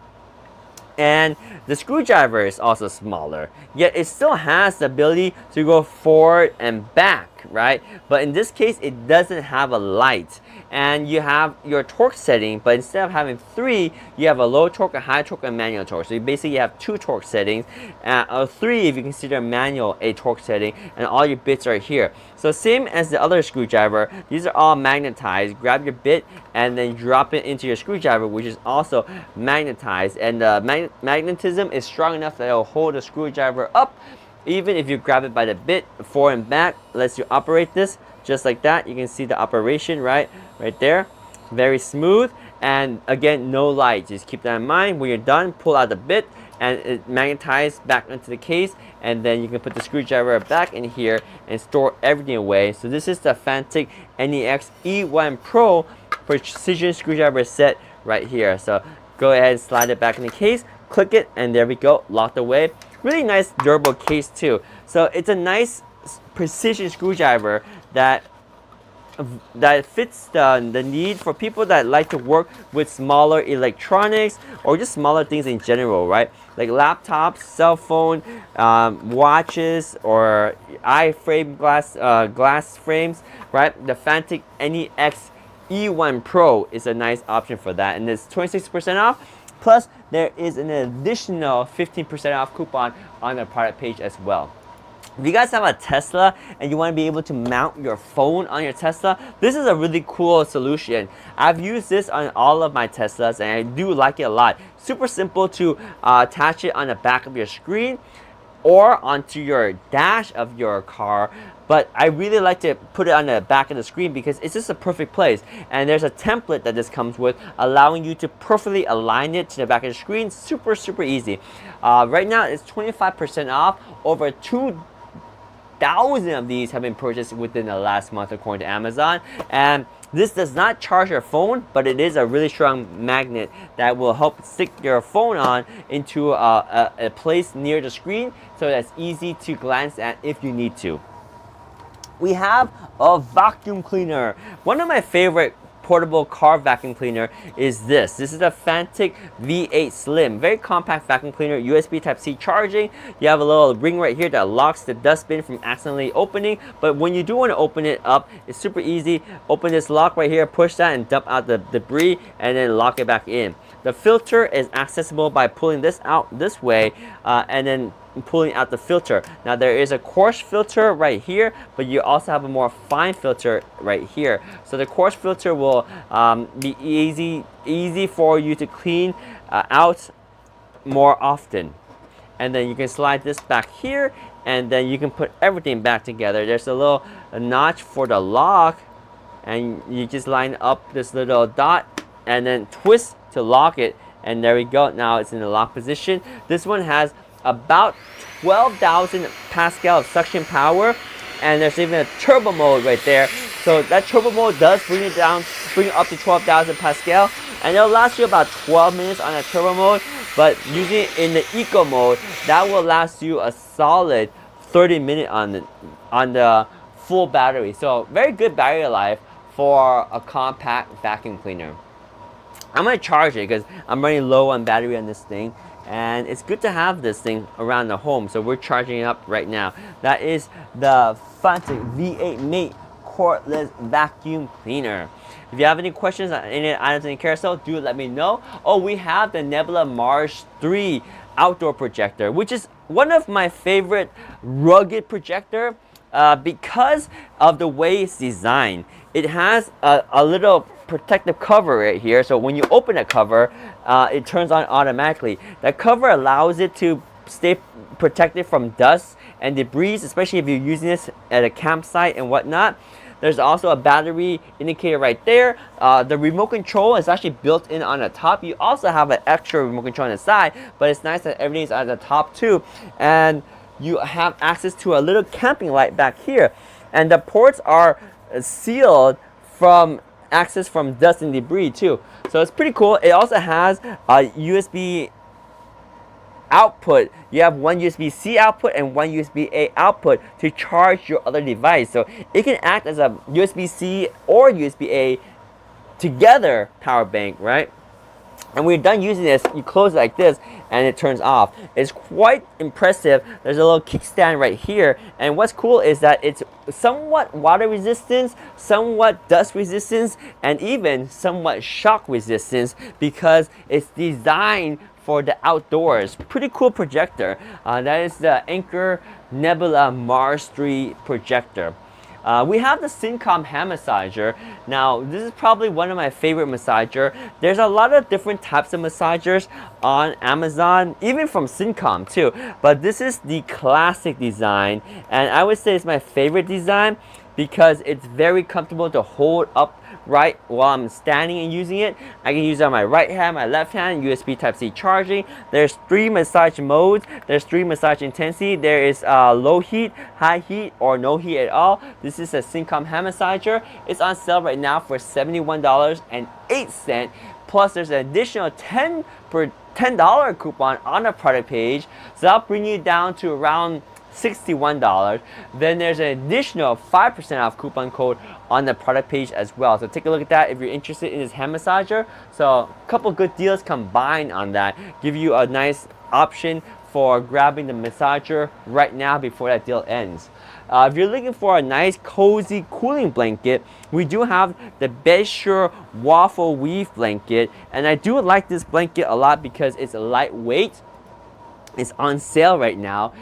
and the screwdriver is also smaller, yet it still has the ability to go forward and back, right? But in this case, it doesn't have a light. And you have your torque setting, but instead of having 3, you have a low torque, a high torque, and manual torque. So you basically have 2 torque settings, 3 if you consider manual a torque setting, and all your bits are here. So same as the other screwdriver, these are all magnetized. Grab your bit and then drop it into your screwdriver, which is also magnetized. And the magnetism is strong enough that it will hold the screwdriver up. Even if you grab it by the bit, forward and back, lets you operate this just like that. You can see the operation right there. Very smooth, and again, no light. Just keep that in mind. When you're done, pull out the bit and it magnetizes back into the case, and then you can put the screwdriver back in here and store everything away. So this is the Fantic NEX E1 Pro precision screwdriver set right here. So go ahead and slide it back in the case, click it, and there we go, locked away. Really nice durable case too. So it's a nice precision screwdriver that fits the need for people that like to work with smaller electronics or just smaller things in general, right? Like laptops, cell phone, watches, or i-frame glass frames, right? The Fantic NEX E1 Pro is a nice option for that, and it's 26% off. Plus, there is an additional 15% off coupon on the product page as well. If you guys have a Tesla and you want to be able to mount your phone on your Tesla, this is a really cool solution. I've used this on all of my Teslas and I do like it a lot. Super simple to attach it on the back of your screen or onto your dash of your car, but I really like to put it on the back of the screen because it's just a perfect place. And there's a template that this comes with, allowing you to perfectly align it to the back of the screen. Super, super easy. Right now it's 25% off. Over 2,000 of these have been purchased within the last month according to Amazon, and This does not charge your phone, but it is a really strong magnet that will help stick your phone on into a place near the screen, so that's easy to glance at if you need to. We have a vacuum cleaner. One of my favorite portable car vacuum cleaner is this. This is a Fantic V8 Slim. Very compact vacuum cleaner, USB Type-C charging. You have a little ring right here that locks the dustbin from accidentally opening. But when you do want to open it up, it's super easy. Open this lock right here, push that and dump out the debris, and then lock it back in. The filter is accessible by pulling this out this way, and then pulling out the filter. Now there is a coarse filter right here, but you also have a more fine filter right here. So the coarse filter will be easy for you to clean out more often. And then you can slide this back here, and then you can put everything back together. There's a little notch for the lock, and you just line up this little dot and then twist to lock it, and there we go. Now it's in the lock position. This one has about 12,000 Pascal of suction power, and there's even a turbo mode right there. So that turbo mode does bring it up to 12,000 Pascal, and it'll last you about 12 minutes on that turbo mode. But using it in the eco mode, that will last you a solid 30 minutes on the full battery. So very good battery life for a compact vacuum cleaner. I'm gonna charge it because I'm running low on battery on this thing, and it's good to have this thing around the home. So we're charging it up right now. That is the Fantic V8 Mate cordless vacuum cleaner. If you have any questions on any items in the carousel, do let me know. Oh, we have the Nebula Mars 3 outdoor projector, which is one of my favorite rugged projector because of the way it's designed. It has a little protective cover right here, so when you open the cover, it turns on automatically. That cover allows it to stay protected from dust and debris, especially if you're using this at a campsite and whatnot. There's also a battery indicator right there. The remote control is actually built in on the top. You also have an extra remote control on the side, but it's nice that everything's at the top too. And you have access to a little camping light back here. And the ports are sealed from access from dust and debris too. So it's pretty cool. It also has a USB output. You have one USB-C output and one USB-A output to charge your other device. So it can act as a USB-C or USB-A together power bank, right? And when you're done using this, you close it like this and it turns off. It's quite impressive. There's a little kickstand right here, and what's cool is that it's somewhat water resistance, somewhat dust resistance, and even somewhat shock resistance because it's designed for the outdoors. Pretty cool projector. That is the Anker Nebula Mars 3 projector. We have the Syncom hand massager. Now, this is probably one of my favorite massager. There's a lot of different types of massagers on Amazon, even from Syncom too. But this is the classic design, and I would say it's my favorite design because it's very comfortable to hold upright while I'm standing and using it. I can use it on my right hand, my left hand, USB Type-C charging. There's 3 massage modes. There's 3 massage intensity. There is low heat, high heat, or no heat at all. This is a Syncom hand massager. It's on sale right now for $71.08. Plus there's an additional $10 coupon on the product page. So that'll bring you down to around $61. Then there's an additional 5% off coupon code on the product page as well. So take a look at that if you're interested in this hand massager. So a couple good deals combined on that. Give you a nice option for grabbing the massager right now before that deal ends. If you're looking for a nice cozy cooling blanket, we do have the Bedsure Waffle Weave blanket, and I do like this blanket a lot because it's lightweight. It's on sale right now.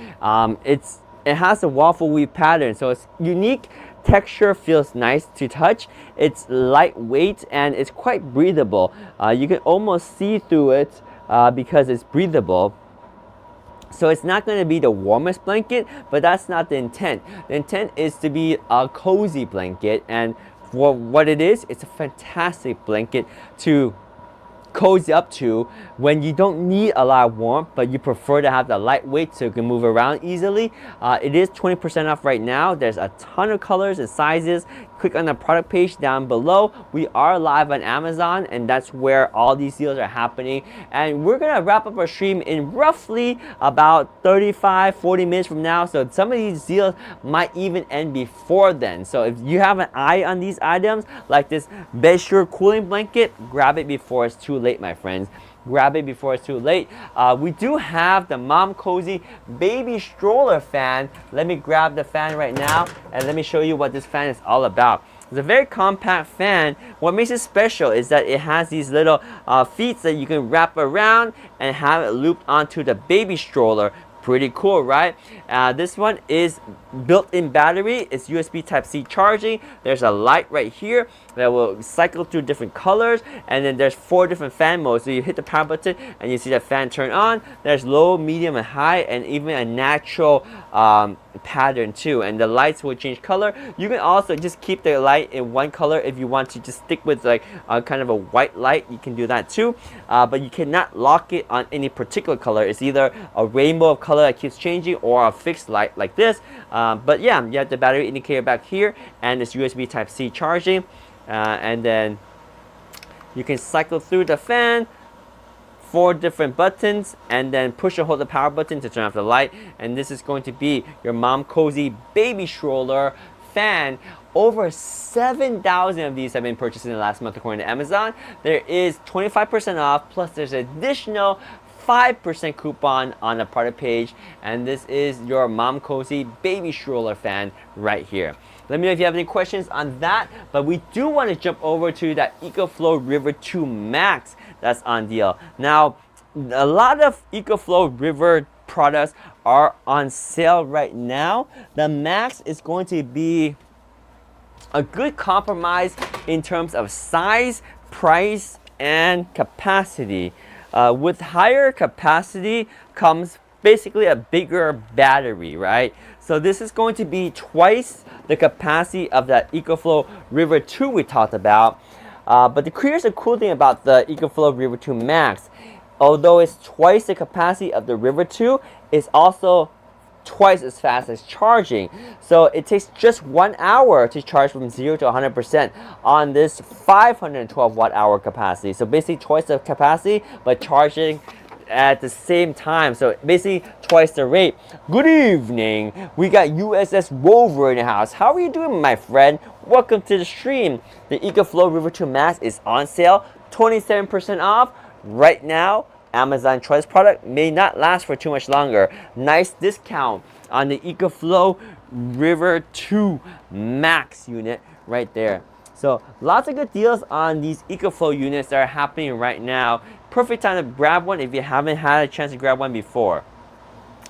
It has a waffle weave pattern, so it's unique. Texture feels nice to touch. It's lightweight and it's quite breathable. You can almost see through it because it's breathable. So it's not going to be the warmest blanket, but that's not the intent. The intent is to be a cozy blanket, and for what it is, it's a fantastic blanket to cozy up to when you don't need a lot of warmth, but you prefer to have the lightweight so you can move around easily. It is 20% off right now. There's a ton of colors and sizes. click on the product page down below. We are live on Amazon, and that's where all these deals are happening. And we're gonna wrap up our stream in roughly about 35-40 minutes from now. So some of these deals might even end before then. So if you have an eye on these items, like this Bedsure cooling blanket, grab it before it's too late, my friends. Grab it before it's too late. We do have the Mom Cozy baby stroller fan. Let me grab the fan right now and let me show you what this fan is all about. It's a very compact fan. What makes it special is that it has these little feet that you can wrap around and have it looped onto the baby stroller. Pretty cool, right? This one is built-in battery. It's USB Type-C charging. There's a light right here that will cycle through different colors, and then there's 4 different fan modes. So you hit the power button and you see the fan turn on. There's low, medium, and high, and even a natural pattern too, and the lights will change color. You can also just keep the light in one color if you want to just stick with like kind of a white light. You can do that too, but you cannot lock it on any particular color. It's either a rainbow of color that keeps changing or a fixed light like this. But yeah, you have the battery indicator back here, and it's USB Type-C charging, and then you can cycle through the fan. 4 different buttons, and then push and hold the power button to turn off the light. And this is going to be your Mom Cozy baby stroller fan. Over 7,000 of these have been purchased in the last month according to Amazon. There is 25% off, plus there's an additional 5% coupon on the product page, and this is your Mom Cozy baby stroller fan right here. Let me know if you have any questions on that, but we do want to jump over to that EcoFlow River 2 Max that's on deal. Now, a lot of EcoFlow River products are on sale right now. The Max is going to be a good compromise in terms of size, price, and capacity. With higher capacity comes basically a bigger battery, right? So this is going to be twice the capacity of that EcoFlow River 2 we talked about. But here's the cool thing about the EcoFlow River 2 Max. Although it's twice the capacity of the River 2, it's also twice as fast as charging. So it takes just 1 hour to charge from 0 to 100% on this 512 watt hour capacity. So basically twice the capacity, but charging at the same time, so basically twice the rate. Good evening, we got USS Rover in the house. How are you doing, my friend? Welcome to the stream. The EcoFlow River 2 Max is on sale, 27% off right now. Amazon Choice product may not last for too much longer. Nice discount on the EcoFlow River 2 Max unit right there. So lots of good deals on these EcoFlow units that are happening right now. Perfect time to grab one if you haven't had a chance to grab one before.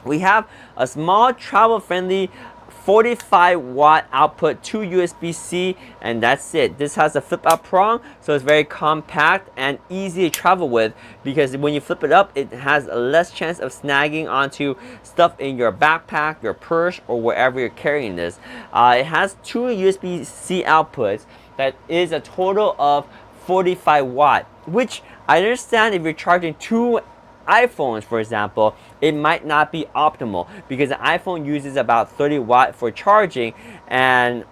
We have a small travel-friendly 45 watt output, 2 USB-C, and that's it. This has a flip out prong, so it's very compact and easy to travel with, because when you flip it up, it has a less chance of snagging onto stuff in your backpack, your purse, or wherever you're carrying this. It has 2 USB-C outputs. That is a total of 45 watt, which I understand if you're charging 2 iPhones, for example, it might not be optimal, because the iPhone uses about 30 watt for charging, and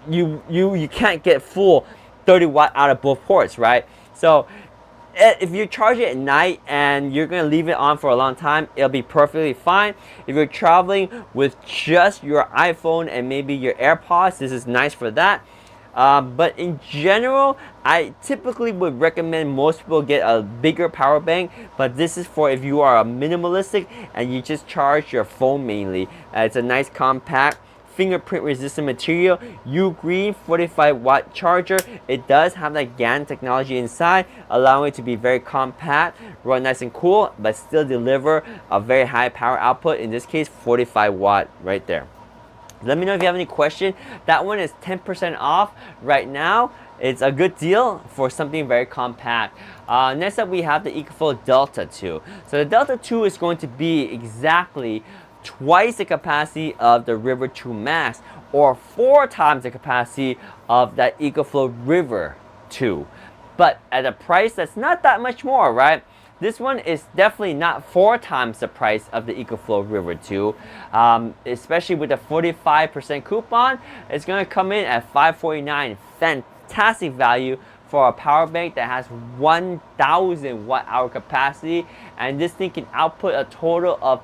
you can't get full 30 watt out of both ports, right? So if you charge it at night and you're going to leave it on for a long time, it'll be perfectly fine. If you're traveling with just your iPhone and maybe your AirPods, this is nice for that. But in general, I typically would recommend most people get a bigger power bank, but this is for if you are a minimalistic and you just charge your phone mainly. It's a nice compact fingerprint resistant material, Ugreen 45 watt charger. It does have that GaN technology inside, allowing it to be very compact, run nice and cool, but still deliver a very high power output, in this case 45 watt right there. Let me know if you have any question. That one is 10% off right now. It's a good deal for something very compact. Next up, we have the EcoFlow Delta 2. So the Delta 2 is going to be exactly twice the capacity of the River 2 Max, or 4 times the capacity of that EcoFlow River 2. But at a price that's not that much more, right? this one is definitely not 4 times the price of the EcoFlow River 2. Especially with the 45% coupon, it's going to come in at $549. Fantastic value for a power bank that has 1,000 watt-hour capacity, and this thing can output a total of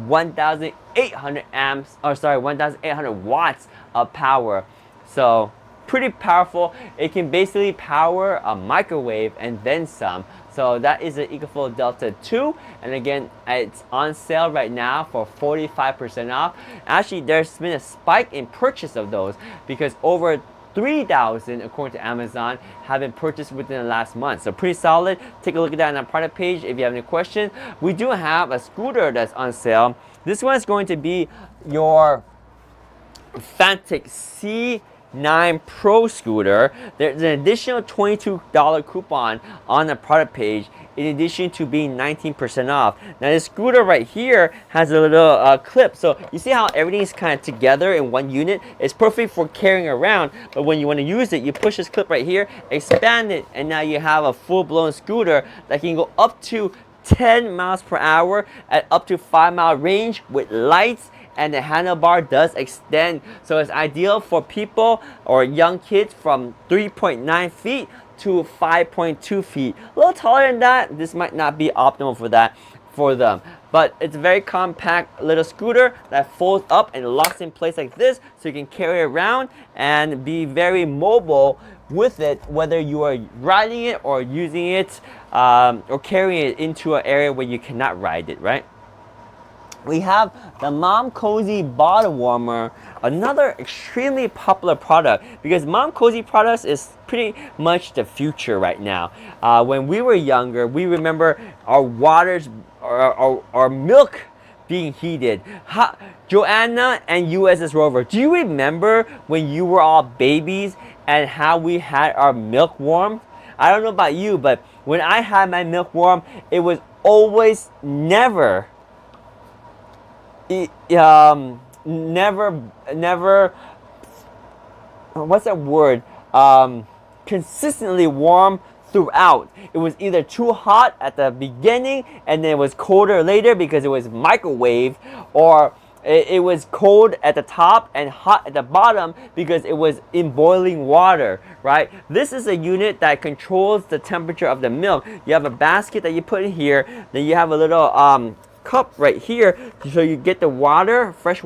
1,800 amps, or sorry, 1,800 watts of power. So pretty powerful. It can basically power a microwave and then some. So that is the EcoFlow Delta 2, and again, it's on sale right now for 45% off. Actually, there's been a spike in purchase of those because over 3,000, according to Amazon, have been purchased within the last month. So pretty solid. Take a look at that on our product page if you have any questions. We do have a scooter that's on sale. This one is going to be your Fantic C9 Pro scooter. There's an additional $22 coupon on the product page in addition to being 19% off. Now this scooter right here has a little clip, so you see how everything is kind of together in one unit. It's perfect for carrying around, but when you want to use it, you push this clip right here, expand it, and now you have a full-blown scooter that can go up to 10 miles per hour at up to 5-mile range with lights, and the handlebar does extend, so it's ideal for people or young kids from 3.9 feet to 5.2 feet. A little taller than that, this might not be optimal for them. But it's a very compact little scooter that folds up and locks in place like this, so you can carry it around and be very mobile with it, whether you are riding it or using it or carrying it into an area where you cannot ride it, right? We have the Mom Cozy bottle warmer, another extremely popular product because Mom Cozy products is pretty much the future right now. When we were younger, we remember our waters, our milk being heated. Joanna and USS Rover, do you remember when you were all babies and how we had our milk warmed? I don't know about you, but when I had my milk warm, it was always never what's that word, consistently warm throughout. It was either too hot at the beginning and then it was colder later because it was microwave, or it was cold at the top and hot at the bottom because it was in boiling water, right? This is a unit that controls the temperature of the milk. You have a basket that you put in here, then you have a little cup right here, so you get the water, fresh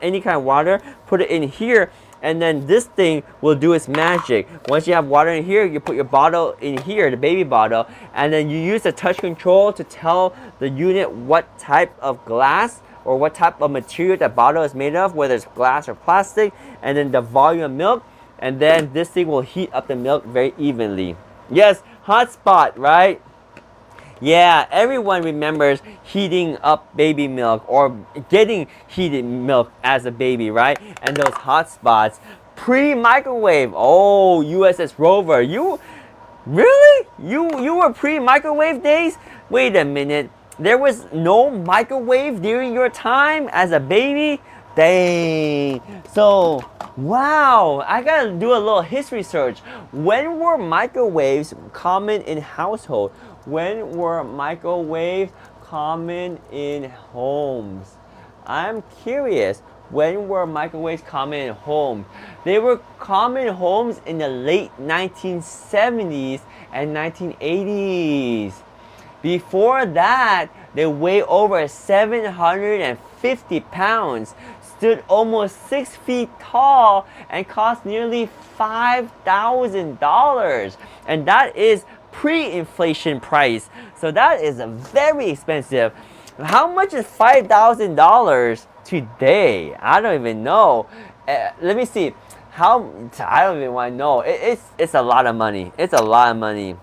any kind of water, put it in here, and then this thing will do its magic. Once you have water in here, you put your bottle in here, the baby bottle, and then you use the touch control to tell the unit what type of glass or what type of material that bottle is made of, whether it's glass or plastic, and then the volume of milk, and then this thing will heat up the milk very evenly. Yes, hot spot, right? Yeah, everyone remembers heating up baby milk or getting heated milk as a baby, right? And those hot spots. Pre-microwave. Oh, USS Rover. You really? You were pre-microwave days? Wait a minute. There was no microwave during your time as a baby? Dang. So, wow, I gotta do a little history search. When were microwaves common in household? When were microwaves common in homes? I'm curious. When were microwaves common in homes? They were common in homes in the late 1970s and 1980s. Before that, they weighed over 750 pounds, stood almost 6 feet tall, and cost nearly $5,000. And that is pre-inflation price. So that is very expensive. How much is $5,000 today? I don't even know. Let me see. I don't even want to know. It's a lot of money. It's a lot of money.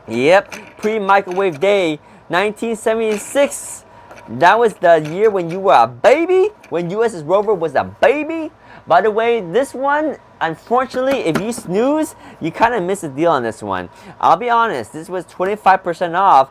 Yep, pre-microwave day, 1976. That was the year when you were a baby, when USS Rover was a baby. By the way, this one, unfortunately, if you snooze, you kind of miss a deal on this one. I'll be honest, this was 25% off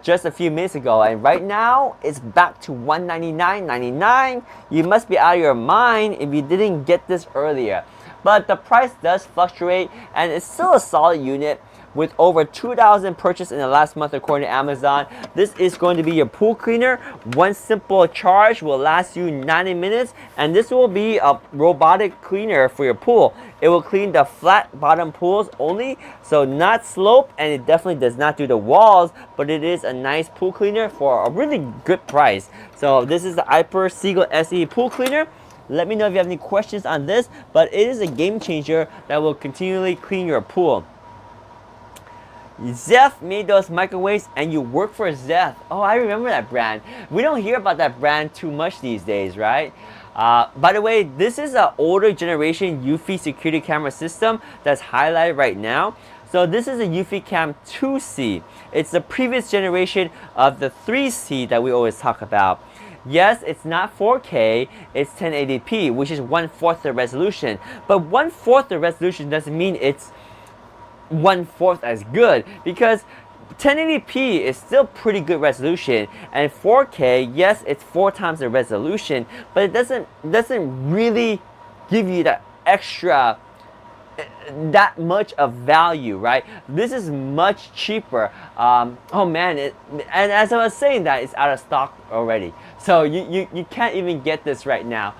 just a few minutes ago, and right now it's back to $199.99. You must be out of your mind if you didn't get this earlier. But the price does fluctuate, and it's still a solid unit. with over 2,000 purchased in the last month according to Amazon. This is going to be your pool cleaner. One simple charge will last you 90 minutes, and this will be a robotic cleaner for your pool. It will clean the flat bottom pools only, so not slope, and it definitely does not do the walls, but it is a nice pool cleaner for a really good price. So this is the Iper Seagull SE pool cleaner. Let me know if you have any questions on this, but it is a game changer that will continually clean your pool. Zef made those microwaves, and you work for Zef. Oh, I remember that brand. We don't hear about that brand too much these days, right? By the way, this is an older generation Eufy security camera system that's highlighted right now. So this is a Eufy Cam 2C. It's the previous generation of the 3C that we always talk about. Yes, it's not 4K, it's 1080p, which is 1/4 the resolution. But 1/4 the resolution doesn't mean it's 1/4 as good, because 1080p is still pretty good resolution, and 4K, yes, it's 4 times the resolution, but it doesn't really give you that extra, that much of value, right? This is much cheaper. Oh man, and as I was saying, that it's out of stock already, so you can't even get this right now.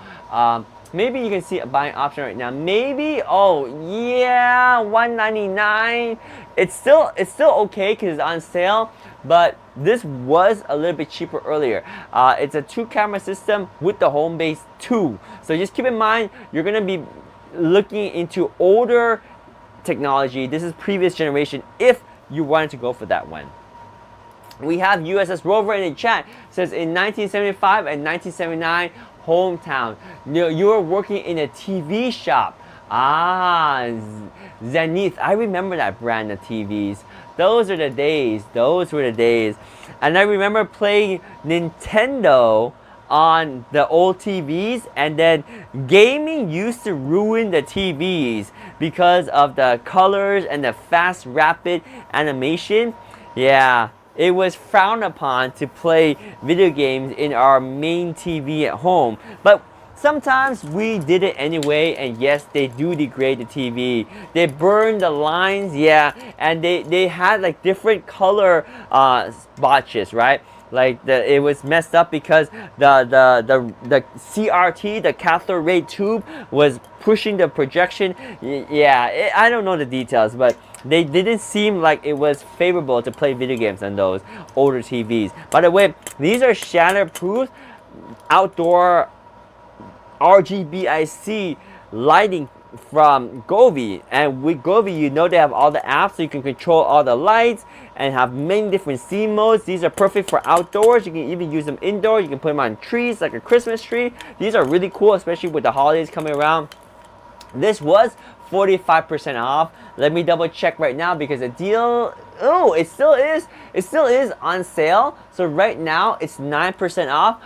Maybe you can see a buying option right now. Maybe, oh yeah, $199. It's still okay because it's on sale, but this was a little bit cheaper earlier. It's a 2-camera system with the Homebase 2. So just keep in mind, you're gonna be looking into older technology. This is previous generation if you wanted to go for that one. We have USS Rover in the chat. It says in 1975 and 1979 hometown. You were working in a TV shop. Zenith. I remember that brand of TVs. Those are the days. Those were the days. And I remember playing Nintendo on the old TVs, and then gaming used to ruin the TVs because of the colors and the fast, rapid animation. Yeah, it was frowned upon to play video games in our main TV at home. But sometimes we did it anyway, and yes, they do degrade the TV. They burn the lines, yeah, and they had like different color spotches, right? Like it was messed up because the CRT, the cathode ray tube, was pushing the projection. Yeah, I don't know the details, but they didn't seem like it was favorable to play video games on those older TVs. By the way, these are shatterproof outdoor RGBIC lighting from Govee, and with Govee, you know, they have all the apps, so you can control all the lights and have many different scene modes. These are perfect for outdoors. You can even use them indoors. You can put them on trees like a Christmas tree. These are really cool, especially with the holidays coming around. This was 45% off. Let me double check right now because the deal, oh, it still is on sale. So right now it's 9% off,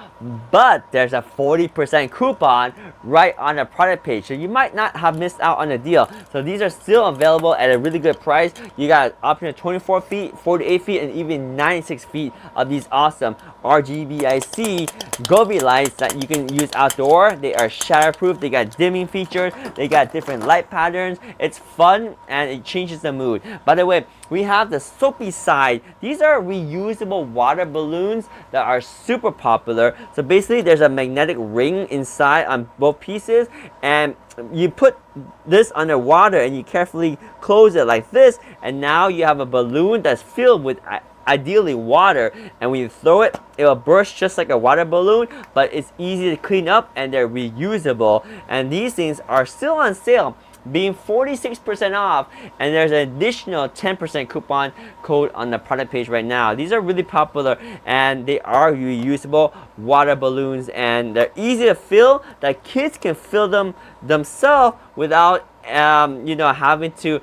but there's a 40% coupon right on the product page. So you might not have missed out on the deal. So these are still available at a really good price. You got an option of 24 feet, 48 feet, and even 96 feet of these awesome RGBIC Govee lights that you can use outdoor. They are shatterproof. They got dimming features. They got different light patterns. It's fun and it changes the mood. By the way, we have the soapy side. These are reusable water balloons that are super popular. So basically there's a magnetic ring inside on both pieces, and you put this under water and you carefully close it like this, and now you have a balloon that's filled with ideally water, and when you throw it, it will burst just like a water balloon, but it's easy to clean up and they're reusable. And these things are still on sale, being 46% off, and there's an additional 10% coupon code on the product page right now. These are really popular, and they are reusable water balloons, and they're easy to fill, that kids can fill them themselves without you know, having to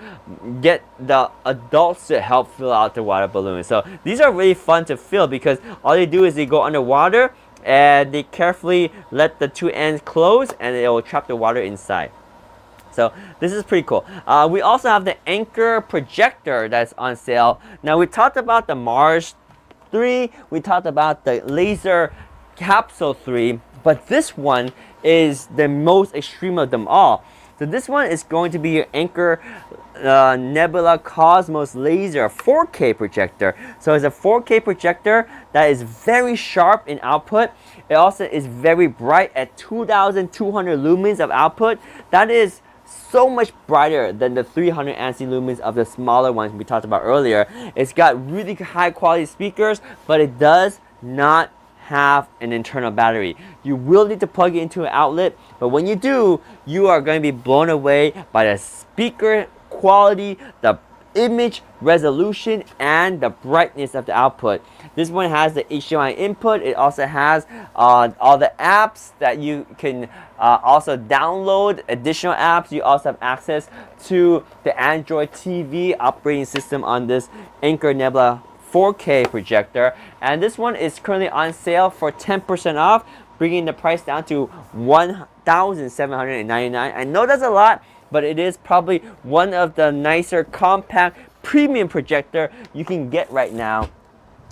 get the adults to help fill out the water balloon. So these are really fun to fill because all they do is they go underwater and they carefully let the two ends close, and it will trap the water inside. So this is pretty cool. We also have the Anker projector that's on sale. Now we talked about the Mars 3, we talked about the Laser Capsule 3, but this one is the most extreme of them all. So this one is going to be your Anker Nebula Cosmos Laser 4K projector. So it's a 4K projector that is very sharp in output. It also is very bright at 2,200 lumens of output. That is so much brighter than the 300 ANSI lumens of the smaller ones we talked about earlier. It's got really high quality speakers, but it does not have an internal battery. You will need to plug it into an outlet, but when you do, you are going to be blown away by the speaker quality, the image resolution, and the brightness of the output. This one has the HDMI input. It also has all the apps that you can also download, additional apps. You also have access to the Android TV operating system on this Anker Nebula 4K projector, and this one is currently on sale for 10% off, bringing the price down to $1,799. I know that's a lot, but it is probably one of the nicer compact premium projector you can get right now,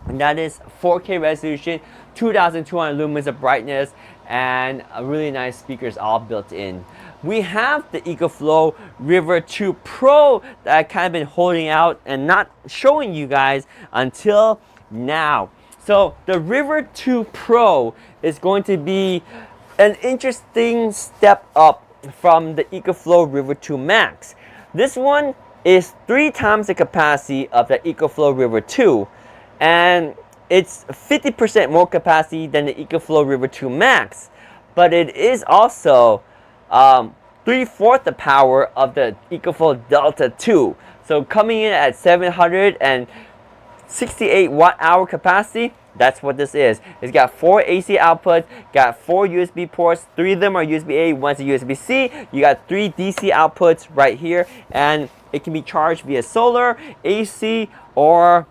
and that is 4K resolution, 2,200 lumens of brightness, and a really nice speakers all built in. We have the EcoFlow River 2 Pro that I've kind of been holding out and not showing you guys until now. So the River 2 Pro is going to be an interesting step up from the EcoFlow River 2 Max. This one is 3 times the capacity of the EcoFlow River 2, and it's 50% more capacity than the EcoFlow River 2 Max, but it is also 3/4 the power of the EcoFlow Delta 2. So coming in at 768 watt-hour capacity, that's what this is. It's got 4 AC outputs, got 4 USB ports, 3 of them are USB-A, one's a USB-C. You got 3 DC outputs right here, and it can be charged via solar, AC, or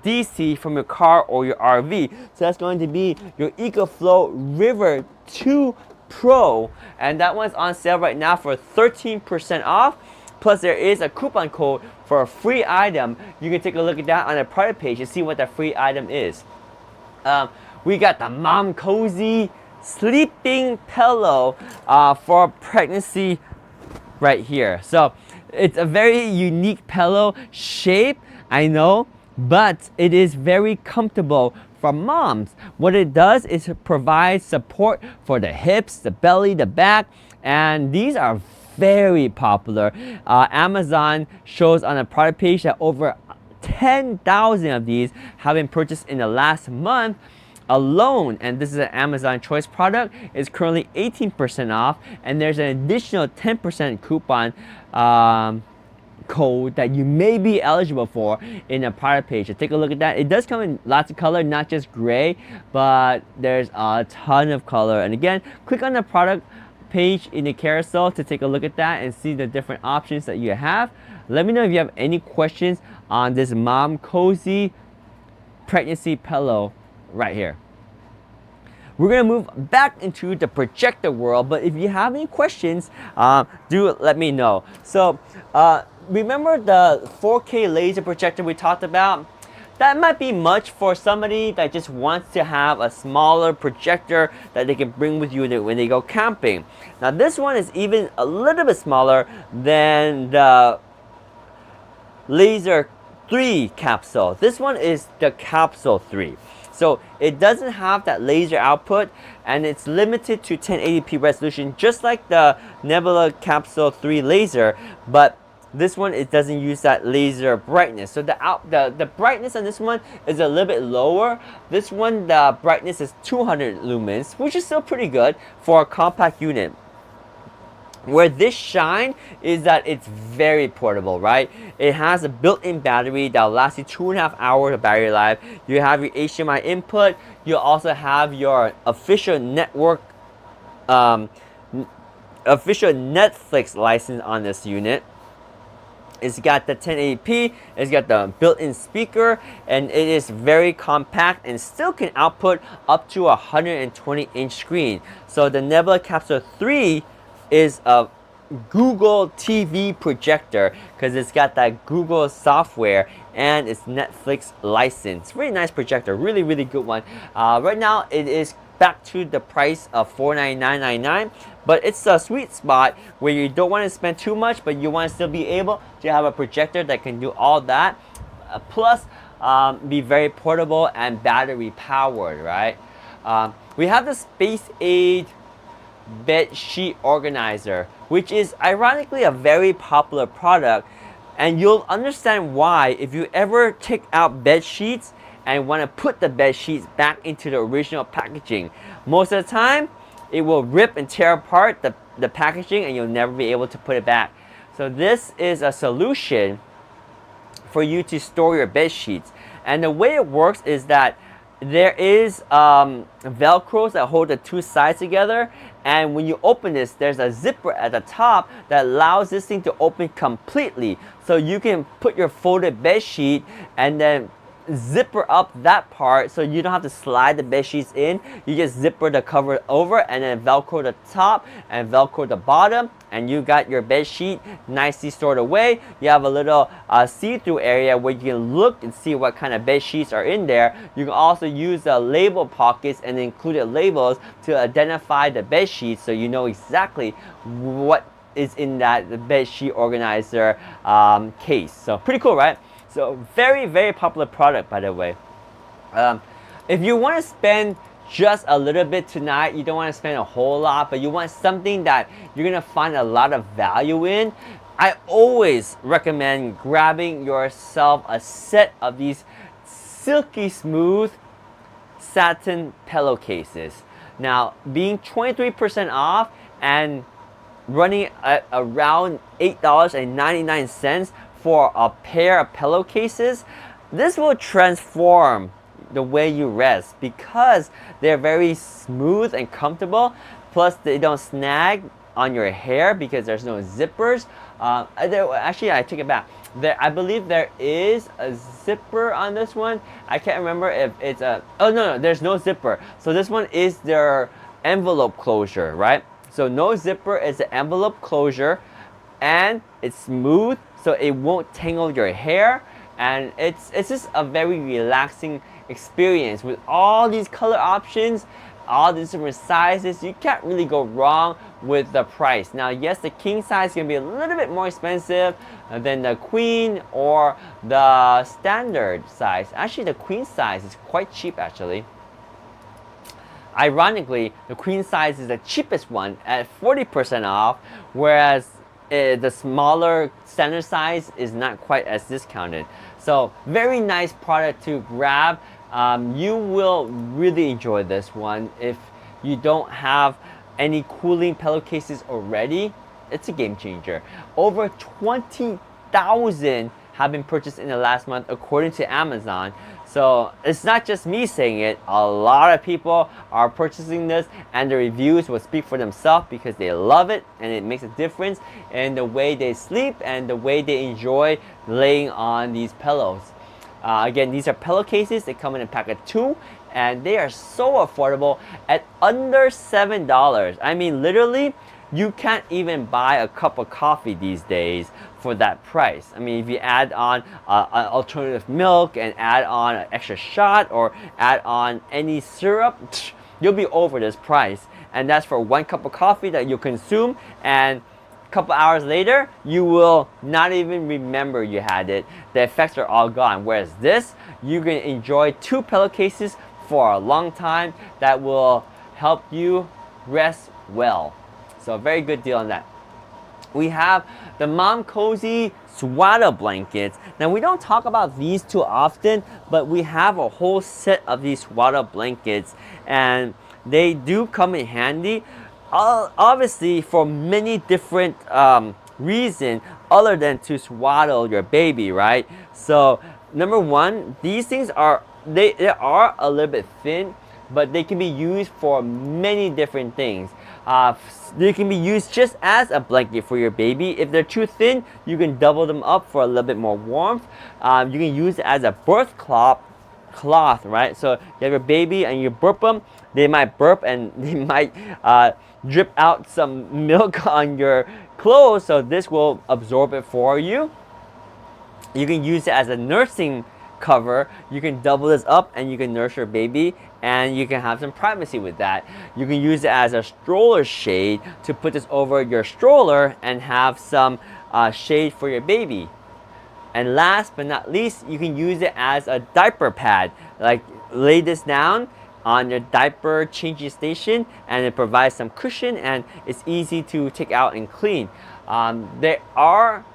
DC from your car or your RV. So that's going to be your EcoFlow River 2 Pro, and that one's on sale right now for 13% off. Plus there is a coupon code for a free item. You can take a look at that on the product page and see what that free item is. We got the Mom Cozy sleeping pillow for pregnancy right here. So it's a very unique pillow shape, I know, but it is very comfortable for moms. What it does is it provides support for the hips, the belly, the back, and these are very popular. Amazon shows on the product page that over 10,000 of these have been purchased in the last month alone, and this is an Amazon Choice product. It's currently 18% off, and there's an additional 10% coupon code that you may be eligible for in the product page. So take a look at that. It does come in lots of color, not just gray, but there's a ton of color. And again, click on the product page in the carousel to take a look at that and see the different options that you have. Let me know if you have any questions on this Mom Cozy pregnancy pillow right here. We're going to move back into the projector world, but if you have any questions, do let me know. So remember the 4K laser projector we talked about? That might be much for somebody that just wants to have a smaller projector that they can bring with you when they go camping. Now this one is even a little bit smaller than the Laser 3 capsule. This one is the Capsule 3. So it doesn't have that laser output, and it's limited to 1080p resolution, just like the Nebula Capsule 3 laser, but this one, it doesn't use that laser brightness. So the brightness on this one is a little bit lower. This one, the brightness is 200 lumens, which is still pretty good for a compact unit. Where this shine is that it's very portable, right? It has a built-in battery that'll last you 2.5 hours of battery life. You have your HDMI input. You also have your official network, official Netflix license on this unit. It's got the 1080p, it's got the built-in speaker, and it is very compact and still can output up to a 120-inch screen. So the Nebula Capsule 3 is a Google TV projector because it's got that Google software and it's Netflix license. Really nice projector, really good one. Right now it is back to the price of $499.99, but it's a sweet spot where you don't want to spend too much, but you want to still be able to have a projector that can do all that, plus be very portable and battery powered, right? We have the Space Age bed sheet organizer, which is ironically a very popular product, and you'll understand why if you ever take out bed sheets and want to put the bed sheets back into the original packaging. Most of the time it will rip and tear apart the packaging and you'll never be able to put it back. So this is a solution for you to store your bed sheets, and the way it works is that there is velcros that hold the two sides together, and when you open this there's a zipper at the top that allows this thing to open completely, so you can put your folded bed sheet and then zipper up that part so you don't have to slide the bed sheets in. You just zipper the cover over and then velcro the top and velcro the bottom, and you got your bed sheet nicely stored away. You have a little see-through area where you can look and see what kind of bed sheets are in there. You can also use the label pockets and included labels to identify the bed sheets so you know exactly what is in that bed sheet organizer case. So pretty cool, right? So very popular product, by the way. If you want to spend just a little bit tonight, you don't want to spend a whole lot, but you want something that you're gonna find a lot of value in, I always recommend grabbing yourself a set of these silky smooth satin pillowcases. Now, being 23% off and running at around $8.99 for a pair of pillowcases, this will transform the way you rest because they're very smooth and comfortable, plus they don't snag on your hair because there's no zippers. Actually, I take it back. I believe there is a zipper on this one. I can't remember if it's a... Oh, no, there's no zipper. So this one is their envelope closure, right? So no zipper, is the envelope closure, and it's smooth, so it won't tangle your hair, and it's just a very relaxing experience with all these color options, all these different sizes. You can't really go wrong with the price. Now, yes, the king size is gonna be a little bit more expensive than the queen or the standard size. Actually, the queen size is quite cheap actually. Ironically, the queen size is the cheapest one at 40% off, whereas the smaller standard size is not quite as discounted. So very nice product to grab. You will really enjoy this one. If you don't have any cooling pillowcases already, it's a game changer. Over 20,000 have been purchased in the last month according to Amazon. So it's not just me saying it, a lot of people are purchasing this, and the reviews will speak for themselves because they love it and it makes a difference in the way they sleep and the way they enjoy laying on these pillows. Again, these are pillowcases. They come in a pack of 2 and they are so affordable at under $7. I mean, literally, you can't even buy a cup of coffee these days for that price. I mean, if you add on an alternative milk and add on an extra shot or add on any syrup, you'll be over this price. And that's for 1 cup of coffee that you consume, and a couple hours later, you will not even remember you had it. The effects are all gone. Whereas this, you can enjoy 2 pillowcases for a long time that will help you rest well. So a very good deal on that. We have the Mom Cozy Swaddle Blankets. Now, we don't talk about these too often, but we have a whole set of these swaddle blankets, and they do come in handy. Obviously, for many different reasons other than to swaddle your baby, right? So, number one, these things are they are a little bit thin, but they can be used for many different things. They can be used just as a blanket for your baby. If they're too thin, you can double them up for a little bit more warmth. You can use it as a birth cloth cloth, right? So you have your baby and you burp them, they might burp and they might drip out some milk on your clothes, so this will absorb it for you. You can use it as a nursing cover. You can double this up and you can nurse your baby, and you can have some privacy with that. You can use it as a stroller shade to put this over your stroller and have some shade for your baby. And last but not least, you can use it as a diaper pad. Like, lay this down on your diaper changing station and it provides some cushion and it's easy to take out and clean. There are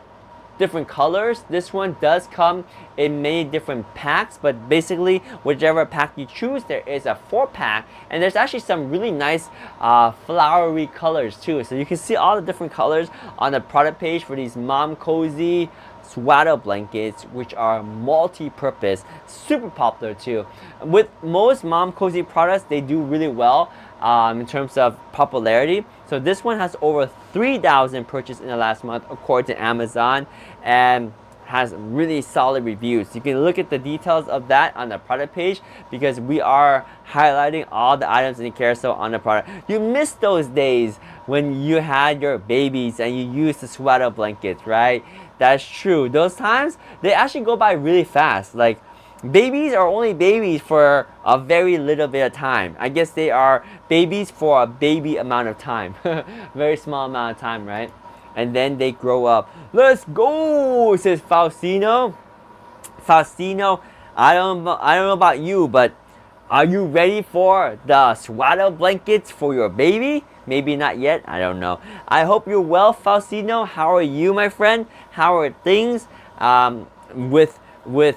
different colors. This one does come in many different packs, but basically whichever pack you choose, there is a 4-pack, and there's actually some really nice flowery colors too. So you can see all the different colors on the product page for these mom cozy swaddle blankets, which are multi-purpose, super popular too. With most mom cozy products, they do really well in terms of popularity. So this one has over 3,000 purchases in the last month according to Amazon, and has really solid reviews. You can look at the details of that on the product page because we are highlighting all the items in the carousel on the product. You missed those days when you had your babies and you used the swaddle blankets, right? That's true. Those times, they actually go by really fast. Like, babies are only babies for a very little bit of time. I guess they are babies for a baby amount of time. Very small amount of time, right? And then they grow up. Let's go, says Faustino. Faustino, I don't know about you, but are you ready for the swaddle blankets for your baby? Maybe not yet, I don't know. I hope you're well, Faustino. How are you, my friend? How are things with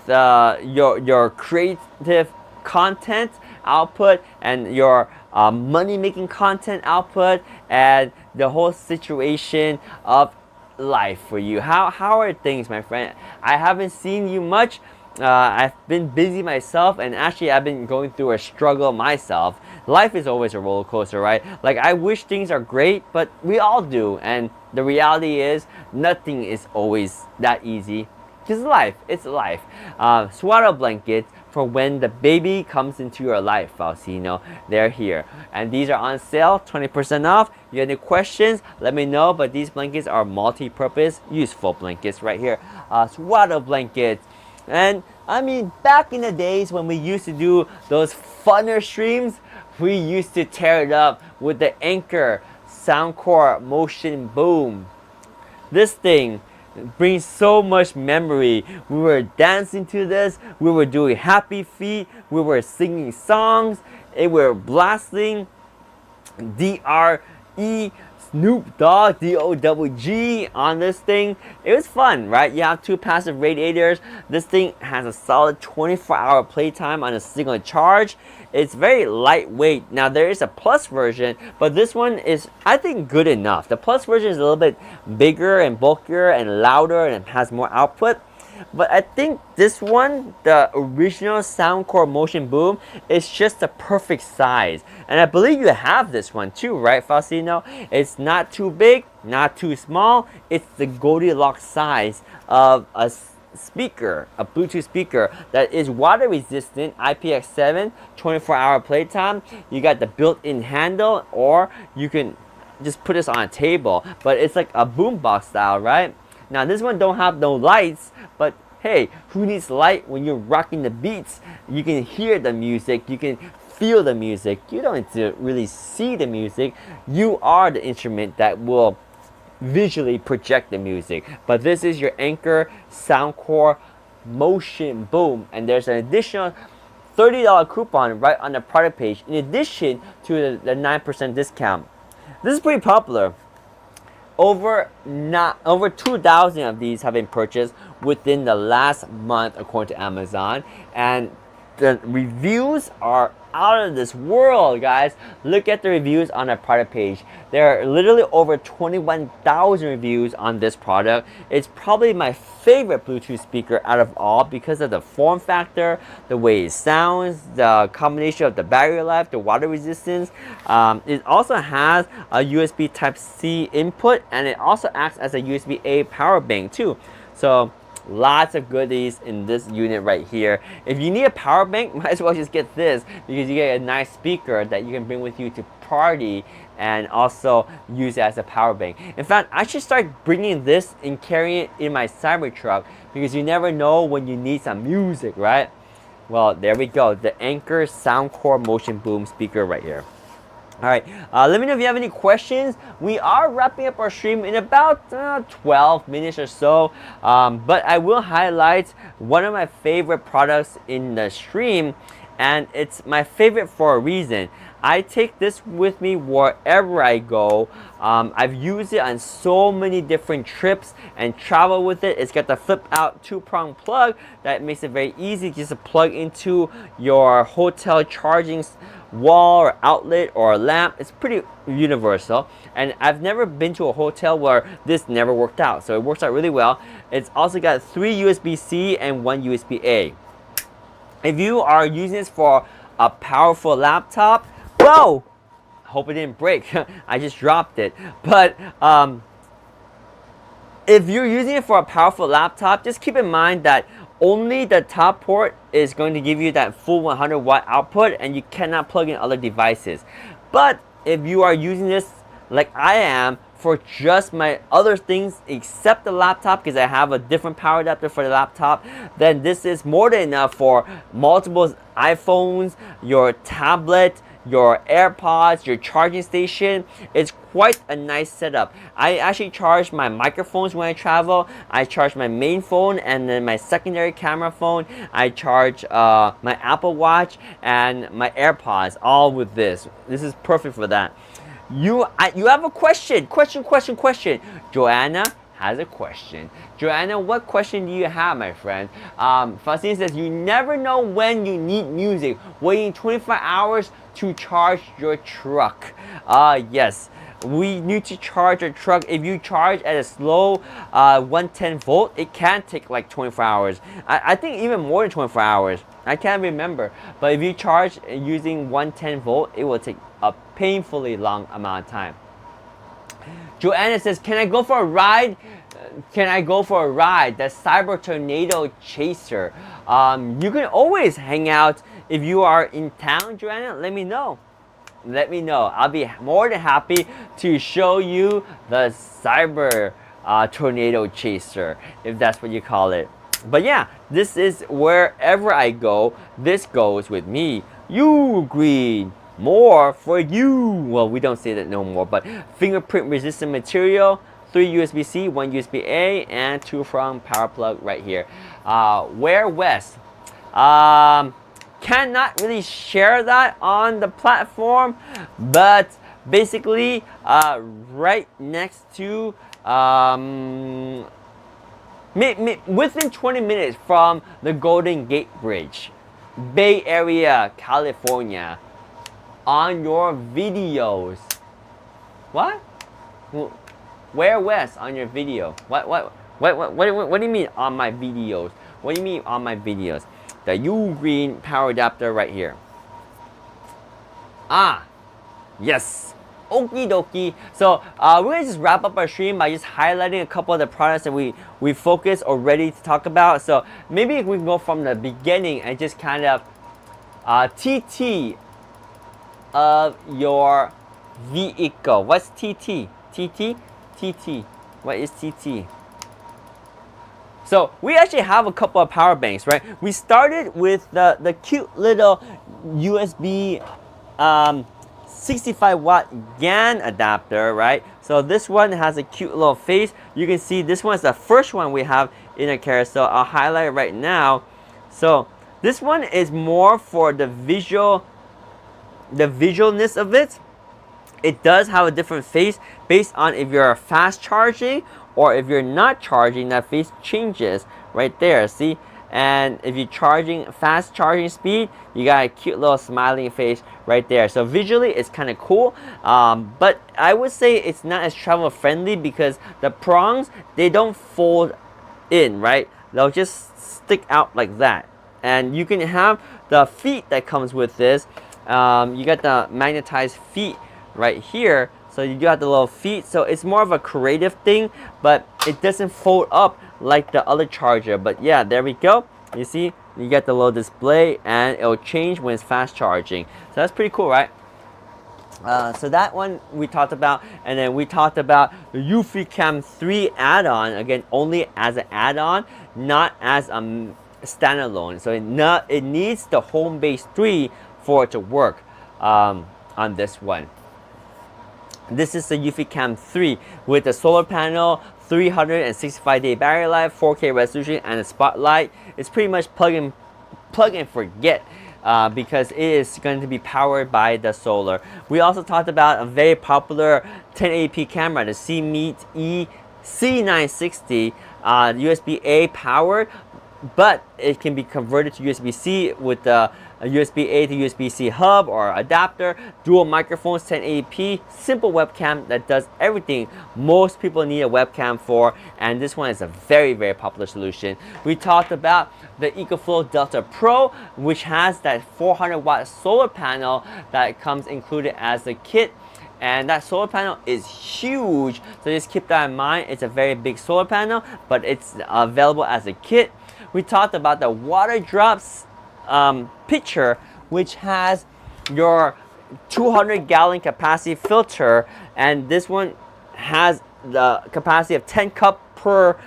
your creative content output and your money-making content output and the whole situation of life for you? How are things, my friend? I haven't seen you much. I've been busy myself, and actually I've been going through a struggle myself. Life is always a roller coaster, right? Like, I wish things are great, but we all do, and the reality is nothing is always that easy. Because it's life. Swaddle blankets for when the baby comes into your life, Faustino. They're here. And these are on sale, 20% off. If you have any questions, let me know. But these blankets are multi-purpose, useful blankets right here. Swaddle blankets. And I mean, back in the days when we used to do those funner streams, we used to tear it up with the Anker Soundcore Motion Boom. This thing brings so much memory. We were dancing to this, we were doing happy feet, we were singing songs, and we were blasting D-R-E Snoop Dogg, D-O-G-G on this thing. It was fun, right? You have 2 passive radiators. This thing has a solid 24-hour playtime on a single charge. It's very lightweight. Now, there is a plus version, but this one is, I think, good enough. The plus version is a little bit bigger and bulkier and louder and has more output. But I think this one, the original Soundcore Motion Boom, is just the perfect size. And I believe you have this one too, right, Faustino? It's not too big, not too small. It's the Goldilocks size of a speaker, a Bluetooth speaker that is water resistant, IPX7, 24-hour playtime. You got the built-in handle, or you can just put this on a table. But it's like a boombox style, right? Now, this one don't have no lights, but hey, who needs light when you're rocking the beats? You can hear the music, you can feel the music. You don't need to really see the music. You are the instrument that will visually project the music. But this is your Anker Soundcore Motion Boom, and there's an additional $30 coupon right on the product page in addition to the 9% discount. This is pretty popular. Over 2,000 of these have been purchased within the last month according to Amazon, and the reviews are out of this world, guys. Look at the reviews on our product page. There are literally over 21,000 reviews on this product. It's probably my favorite Bluetooth speaker out of all because of the form factor, the way it sounds, the combination of the battery life, the water resistance. It also has a USB Type-C input, and it also acts as a USB-A power bank too. So Lots of goodies in this unit right here. If you need a power bank, might as well just get this because you get a nice speaker that you can bring with you to party and also use it as a power bank. In fact, I should start bringing this and carrying it in my Cybertruck because you never know when you need some music, right? Well, there we go. The Anker Soundcore Motion Boom speaker right here. All right, let me know if you have any questions. We are wrapping up our stream in about 12 minutes or so, but I will highlight one of my favorite products in the stream, and it's my favorite for a reason. I take this with me wherever I go. I've used it on so many different trips and travel with it. It's got the flip out 2-prong plug that makes it very easy just to plug into your hotel charging wall or outlet or a lamp. It's pretty universal, and I've never been to a hotel where this never worked out, so it works out really well. It's also got 3 USB-C and 1 USB-A. If you are using this for a powerful laptop, whoa, hope it didn't break. I just dropped it. But if you're using it for a powerful laptop, just keep in mind that only the top port is going to give you that full 100 watt output, and you cannot plug in other devices. But if you are using this like I am for just my other things except the laptop, because I have a different power adapter for the laptop, then this is more than enough for multiple iPhones, your tablet, your AirPods, your charging station. It's quite a nice setup. I actually charge my microphones when I travel. I charge my main phone and then my secondary camera phone. I charge my Apple Watch and my AirPods all with this. This is perfect for that. You have a question. Question. Joanna has a question. Joanna, what question do you have, my friend? Faustine says, you never know when you need music. Waiting 24 hours to charge your truck. Yes. We need to charge your truck. If you charge at a slow 110 volt, it can take like 24 hours. I think even more than 24 hours. I can't remember. But if you charge using 110 volt, it will take a painfully long amount of time. Joanna says, can I go for a ride? The Cyber Tornado Chaser. You can always hang out if you are in town, Joanna. Let me know. I'll be more than happy to show you the Cyber Tornado Chaser, if that's what you call it. But yeah, this is wherever I go, this goes with me. Ugreen, more for you. Well, we don't say that no more, but fingerprint resistant material, 3 USB-C, 1 USB-A, and 2-prong power plug right here. Wear West. Cannot really share that on the platform, but basically right next to within 20 minutes from the Golden Gate Bridge, Bay Area, California, on your videos. What? Where West on your video? What do you mean on my videos? What do you mean on my videos? The Ugreen power adapter right here. Yes. Okie dokie. So we're gonna just wrap up our stream by just highlighting a couple of the products that we focused already to talk about. So maybe we can go from the beginning and just kind of TT of your vehicle. What's TT? TT. What is TT? So we actually have a couple of power banks, right? We started with the cute little USB 65 watt GAN adapter, right? So this one has a cute little face. You can see this one is the first one we have in a carousel. I'll highlight it right now. So this one is more for the visualness of it. It does have a different face based on if you're fast charging or if you're not charging. That face changes right there, see? And if you're charging fast charging speed, you got a cute little smiling face right there. So visually it's kind of cool, but I would say it's not as travel friendly because the prongs, they don't fold in, right? They'll just stick out like that. And you can have the feet that comes with this. You got the magnetized feet right here, so you got the little feet. So it's more of a creative thing, but it doesn't fold up like the other charger. But yeah, there we go. You see, you get the little display, and it'll change when it's fast charging. So that's pretty cool, right? So that one we talked about, and then we talked about the Eufy Cam 3 add-on, again only as an add-on, not as a standalone. So it needs the Homebase 3 for it to work on this one. This is the Eufy Cam 3 with the solar panel, 365-day battery life, 4K resolution, and a spotlight. It's pretty much plug and forget. Because it is going to be powered by the solar. We also talked about a very popular 1080p camera, the CMeet C960, USB-A powered, but it can be converted to USB-C with the USB-A to USB-C hub or adapter, dual microphones, 1080p, simple webcam that does everything most people need a webcam for, and this one is a very, very popular solution. We talked about the EcoFlow Delta Pro, which has that 400-watt solar panel that comes included as the kit. And that solar panel is huge, so just keep that in mind. It's a very big solar panel, but it's available as a kit. We talked about the water drops pitcher, which has your 200-gallon capacity filter, and this one has the capacity of 10 cup per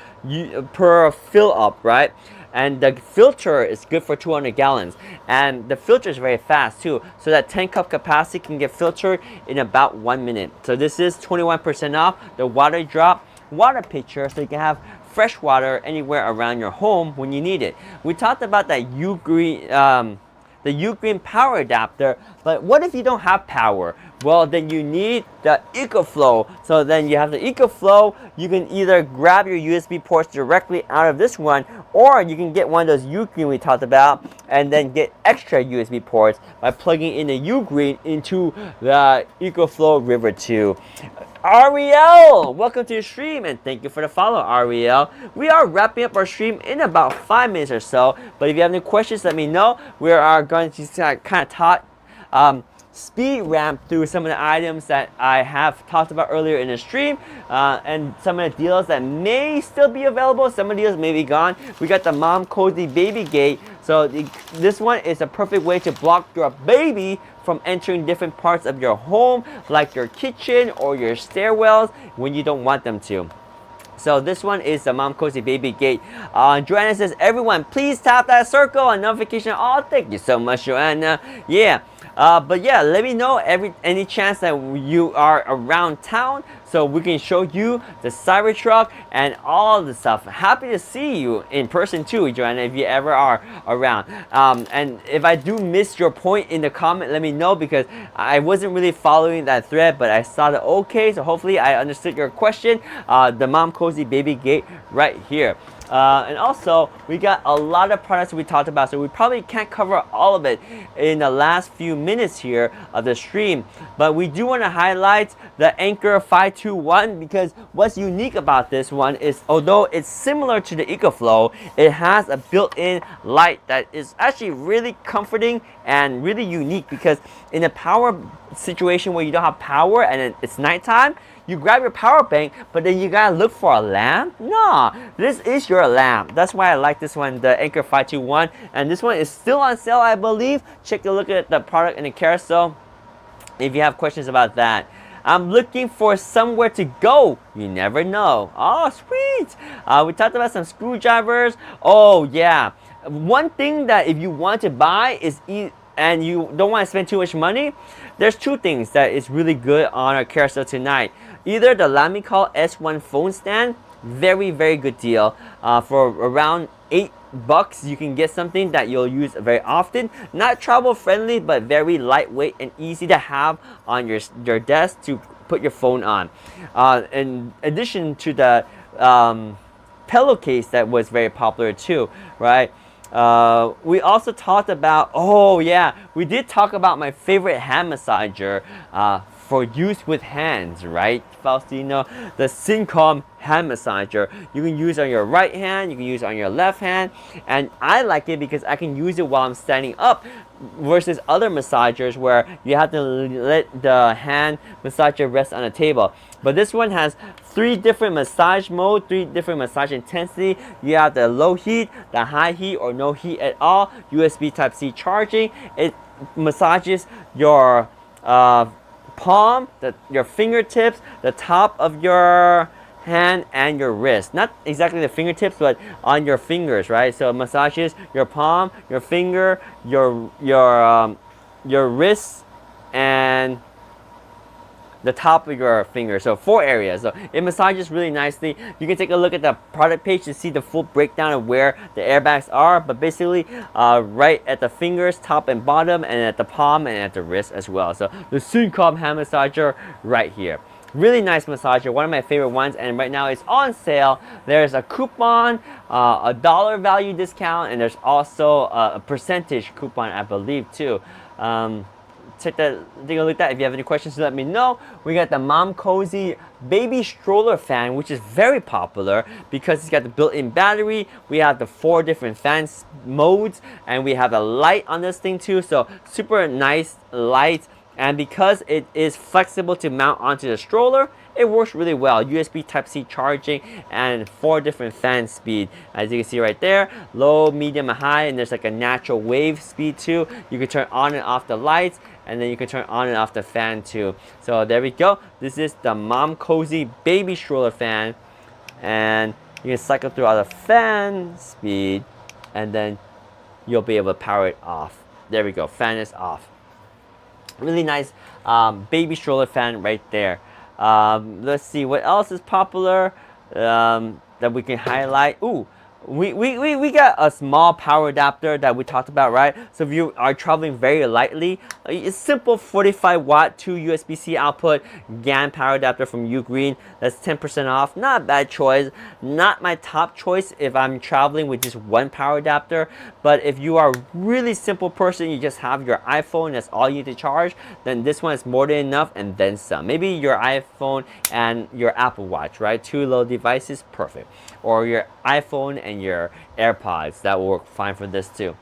fill up, right? And the filter is good for 200 gallons, and the filter is very fast too, so that 10 cup capacity can get filtered in about 1 minute. So this is 21% off the water drop water pitcher, so you can have fresh water anywhere around your home when you need it. We talked about that Ugreen, the Ugreen power adapter, but what if you don't have power? Well, then you need the EcoFlow. So then you have the EcoFlow. You can either grab your USB ports directly out of this one, or you can get one of those Ugreen we talked about and then get extra USB ports by plugging in the Ugreen into the EcoFlow River 2. Ariel, welcome to the stream, and thank you for the follow, Ariel. We are wrapping up our stream in about 5 minutes or so, but if you have any questions, let me know. We are going to kind of talk speed ramp through some of the items that I have talked about earlier in the stream, and some of the deals that may still be available. Some of the deals may be gone. We got the Mom Cozy Baby Gate. So this one is a perfect way to block your baby from entering different parts of your home, like your kitchen or your stairwells, when you don't want them to. So this one is the Mom Cozy Baby Gate. Joanna says, everyone, please tap that circle and notification all. Thank you so much, Joanna. Yeah. But yeah, let me know any chance that you are around town so we can show you the Cybertruck and all the stuff. Happy to see you in person too, Joanna, if you ever are around. And if I do miss your point in the comment, let me know, because I wasn't really following that thread, but I saw the okay, so hopefully I understood your question. The Mom Cozy Baby Gate right here. And also, we got a lot of products we talked about, so we probably can't cover all of it in the last few minutes here of the stream. But we do want to highlight the Anker 521, because what's unique about this one is, although it's similar to the EcoFlow, it has a built-in light that is actually really comforting and really unique, because in a power situation where you don't have power and it's nighttime, you grab your power bank, but then you gotta look for a lamp? No, this is your lamp. That's why I like this one, the Anker 521. And this one is still on sale, I believe. Check a look at the product in the carousel if you have questions about that. I'm looking for somewhere to go. You never know. Oh, sweet. We talked about some screwdrivers. Oh, yeah. One thing that if you want to buy is and you don't want to spend too much money, there's two things that is really good on our carousel tonight. Either the Lamicall S1 phone stand, very, very good deal. For around $8, you can get something that you'll use very often. Not travel friendly, but very lightweight and easy to have on your desk to put your phone on. In addition to the pillowcase that was very popular too, right? We also talked about, oh yeah, we did talk about my favorite hand massager, for use with hands, right, Faustino? The Syncom hand massager. You can use it on your right hand, you can use it on your left hand, and I like it because I can use it while I'm standing up versus other massagers where you have to let the hand massager rest on a table. But this one has 3 different massage mode, 3 different massage intensity. You have the low heat, the high heat, or no heat at all, USB Type-C charging. It massages your palm, your fingertips, the top of your hand, and your wrist. Not exactly the fingertips, but on your fingers, right? So it massages your palm, your finger, your wrist, and the top of your finger. So 4 areas. So it massages really nicely. You can take a look at the product page to see the full breakdown of where the airbags are, but basically right at the fingers, top and bottom, and at the palm and at the wrist as well. So the Syncom hand massager right here. Really nice massager, one of my favorite ones, and right now it's on sale. There's a coupon, a $1 value discount, and there's also a percentage coupon, I believe, too. Take a look at that. If you have any questions, let me know. We got the Mom Cozy baby stroller fan, which is very popular because it's got the built-in battery. We have the 4 different fan modes, and we have a light on this thing too. So super nice light, and because it is flexible to mount onto the stroller, it works really well. USB Type-C charging and 4 different fan speed. As you can see right there, low, medium, and high, and there's like a natural wave speed too. You can turn on and off the lights, and then you can turn on and off the fan too. So there we go. This is the Mom Cozy baby stroller fan, and you can cycle through all the fan speed, and then you'll be able to power it off. There we go. Fan is off. Really nice baby stroller fan right there. Let's see what else is popular that we can highlight. Ooh, we got a small power adapter that we talked about, right? So if you are traveling very lightly, it's simple 45 watt 2 USB-C output GAN power adapter from Ugreen. That's 10% off. Not a bad choice. Not my top choice if I'm traveling with just one power adapter. But if you are a really simple person, you just have your iPhone, that's all you need to charge, then this one is more than enough and then some. Maybe your iPhone and your Apple Watch, right? 2 little devices, perfect. Or your iPhone and your AirPods, that will work fine for this too.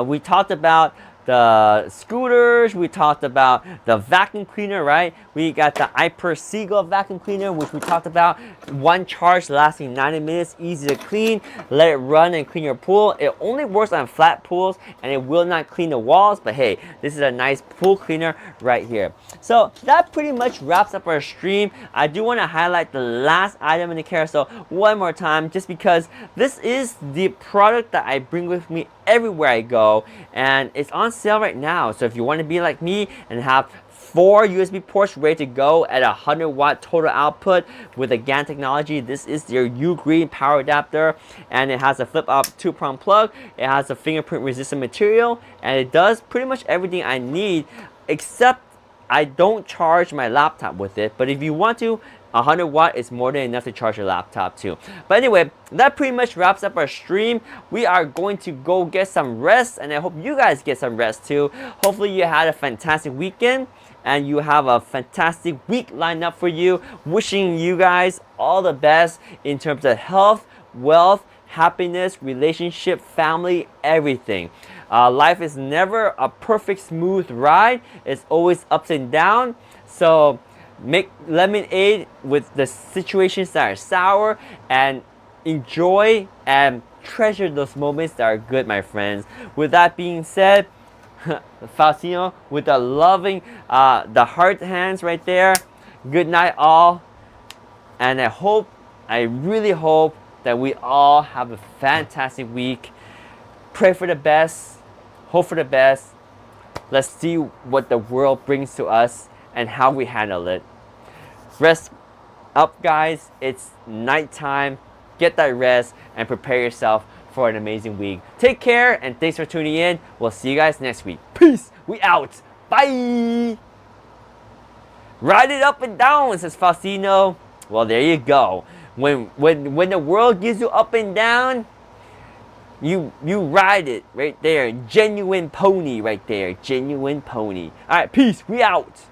We talked about the scooters, we talked about the vacuum cleaner, right? We got the Iper Seagull vacuum cleaner, which we talked about. One charge lasting 90 minutes, easy to clean. Let it run and clean your pool. It only works on flat pools, and it will not clean the walls, but hey, this is a nice pool cleaner right here. So that pretty much wraps up our stream. I do want to highlight the last item in the carousel one more time, just because this is the product that I bring with me everywhere I go, and it's on sale right now. So if you want to be like me and have 4 USB ports ready to go at 100 watt total output with the GAN technology, this is your Ugreen power adapter, and it has a flip up 2-prong plug. It has a fingerprint resistant material, and it does pretty much everything I need, except I don't charge my laptop with it. But if you want to, 100 watt is more than enough to charge your laptop too. But anyway, that pretty much wraps up our stream. We are going to go get some rest, and I hope you guys get some rest too. Hopefully you had a fantastic weekend and you have a fantastic week lined up for you. Wishing you guys all the best in terms of health, wealth, happiness, relationship, family, everything. Life is never a perfect smooth ride. It's always ups and downs. So make lemonade with the situations that are sour, and enjoy and treasure those moments that are good, my friends. With that being said, Faustino with the loving, the heart hands right there. Good night all, and I really hope that we all have a fantastic week. Pray for the best, hope for the best. Let's see what the world brings to us and how we handle it. Rest up, guys. It's nighttime. Get that rest and prepare yourself for an amazing week. Take care, and thanks for tuning in. We'll see you guys next week. Peace. We out. Bye. Ride it up and down, says Faustino. Well, there you go. When the world gives you up and down, you ride it right there. Genuine pony right there. Genuine pony. All right, peace. We out.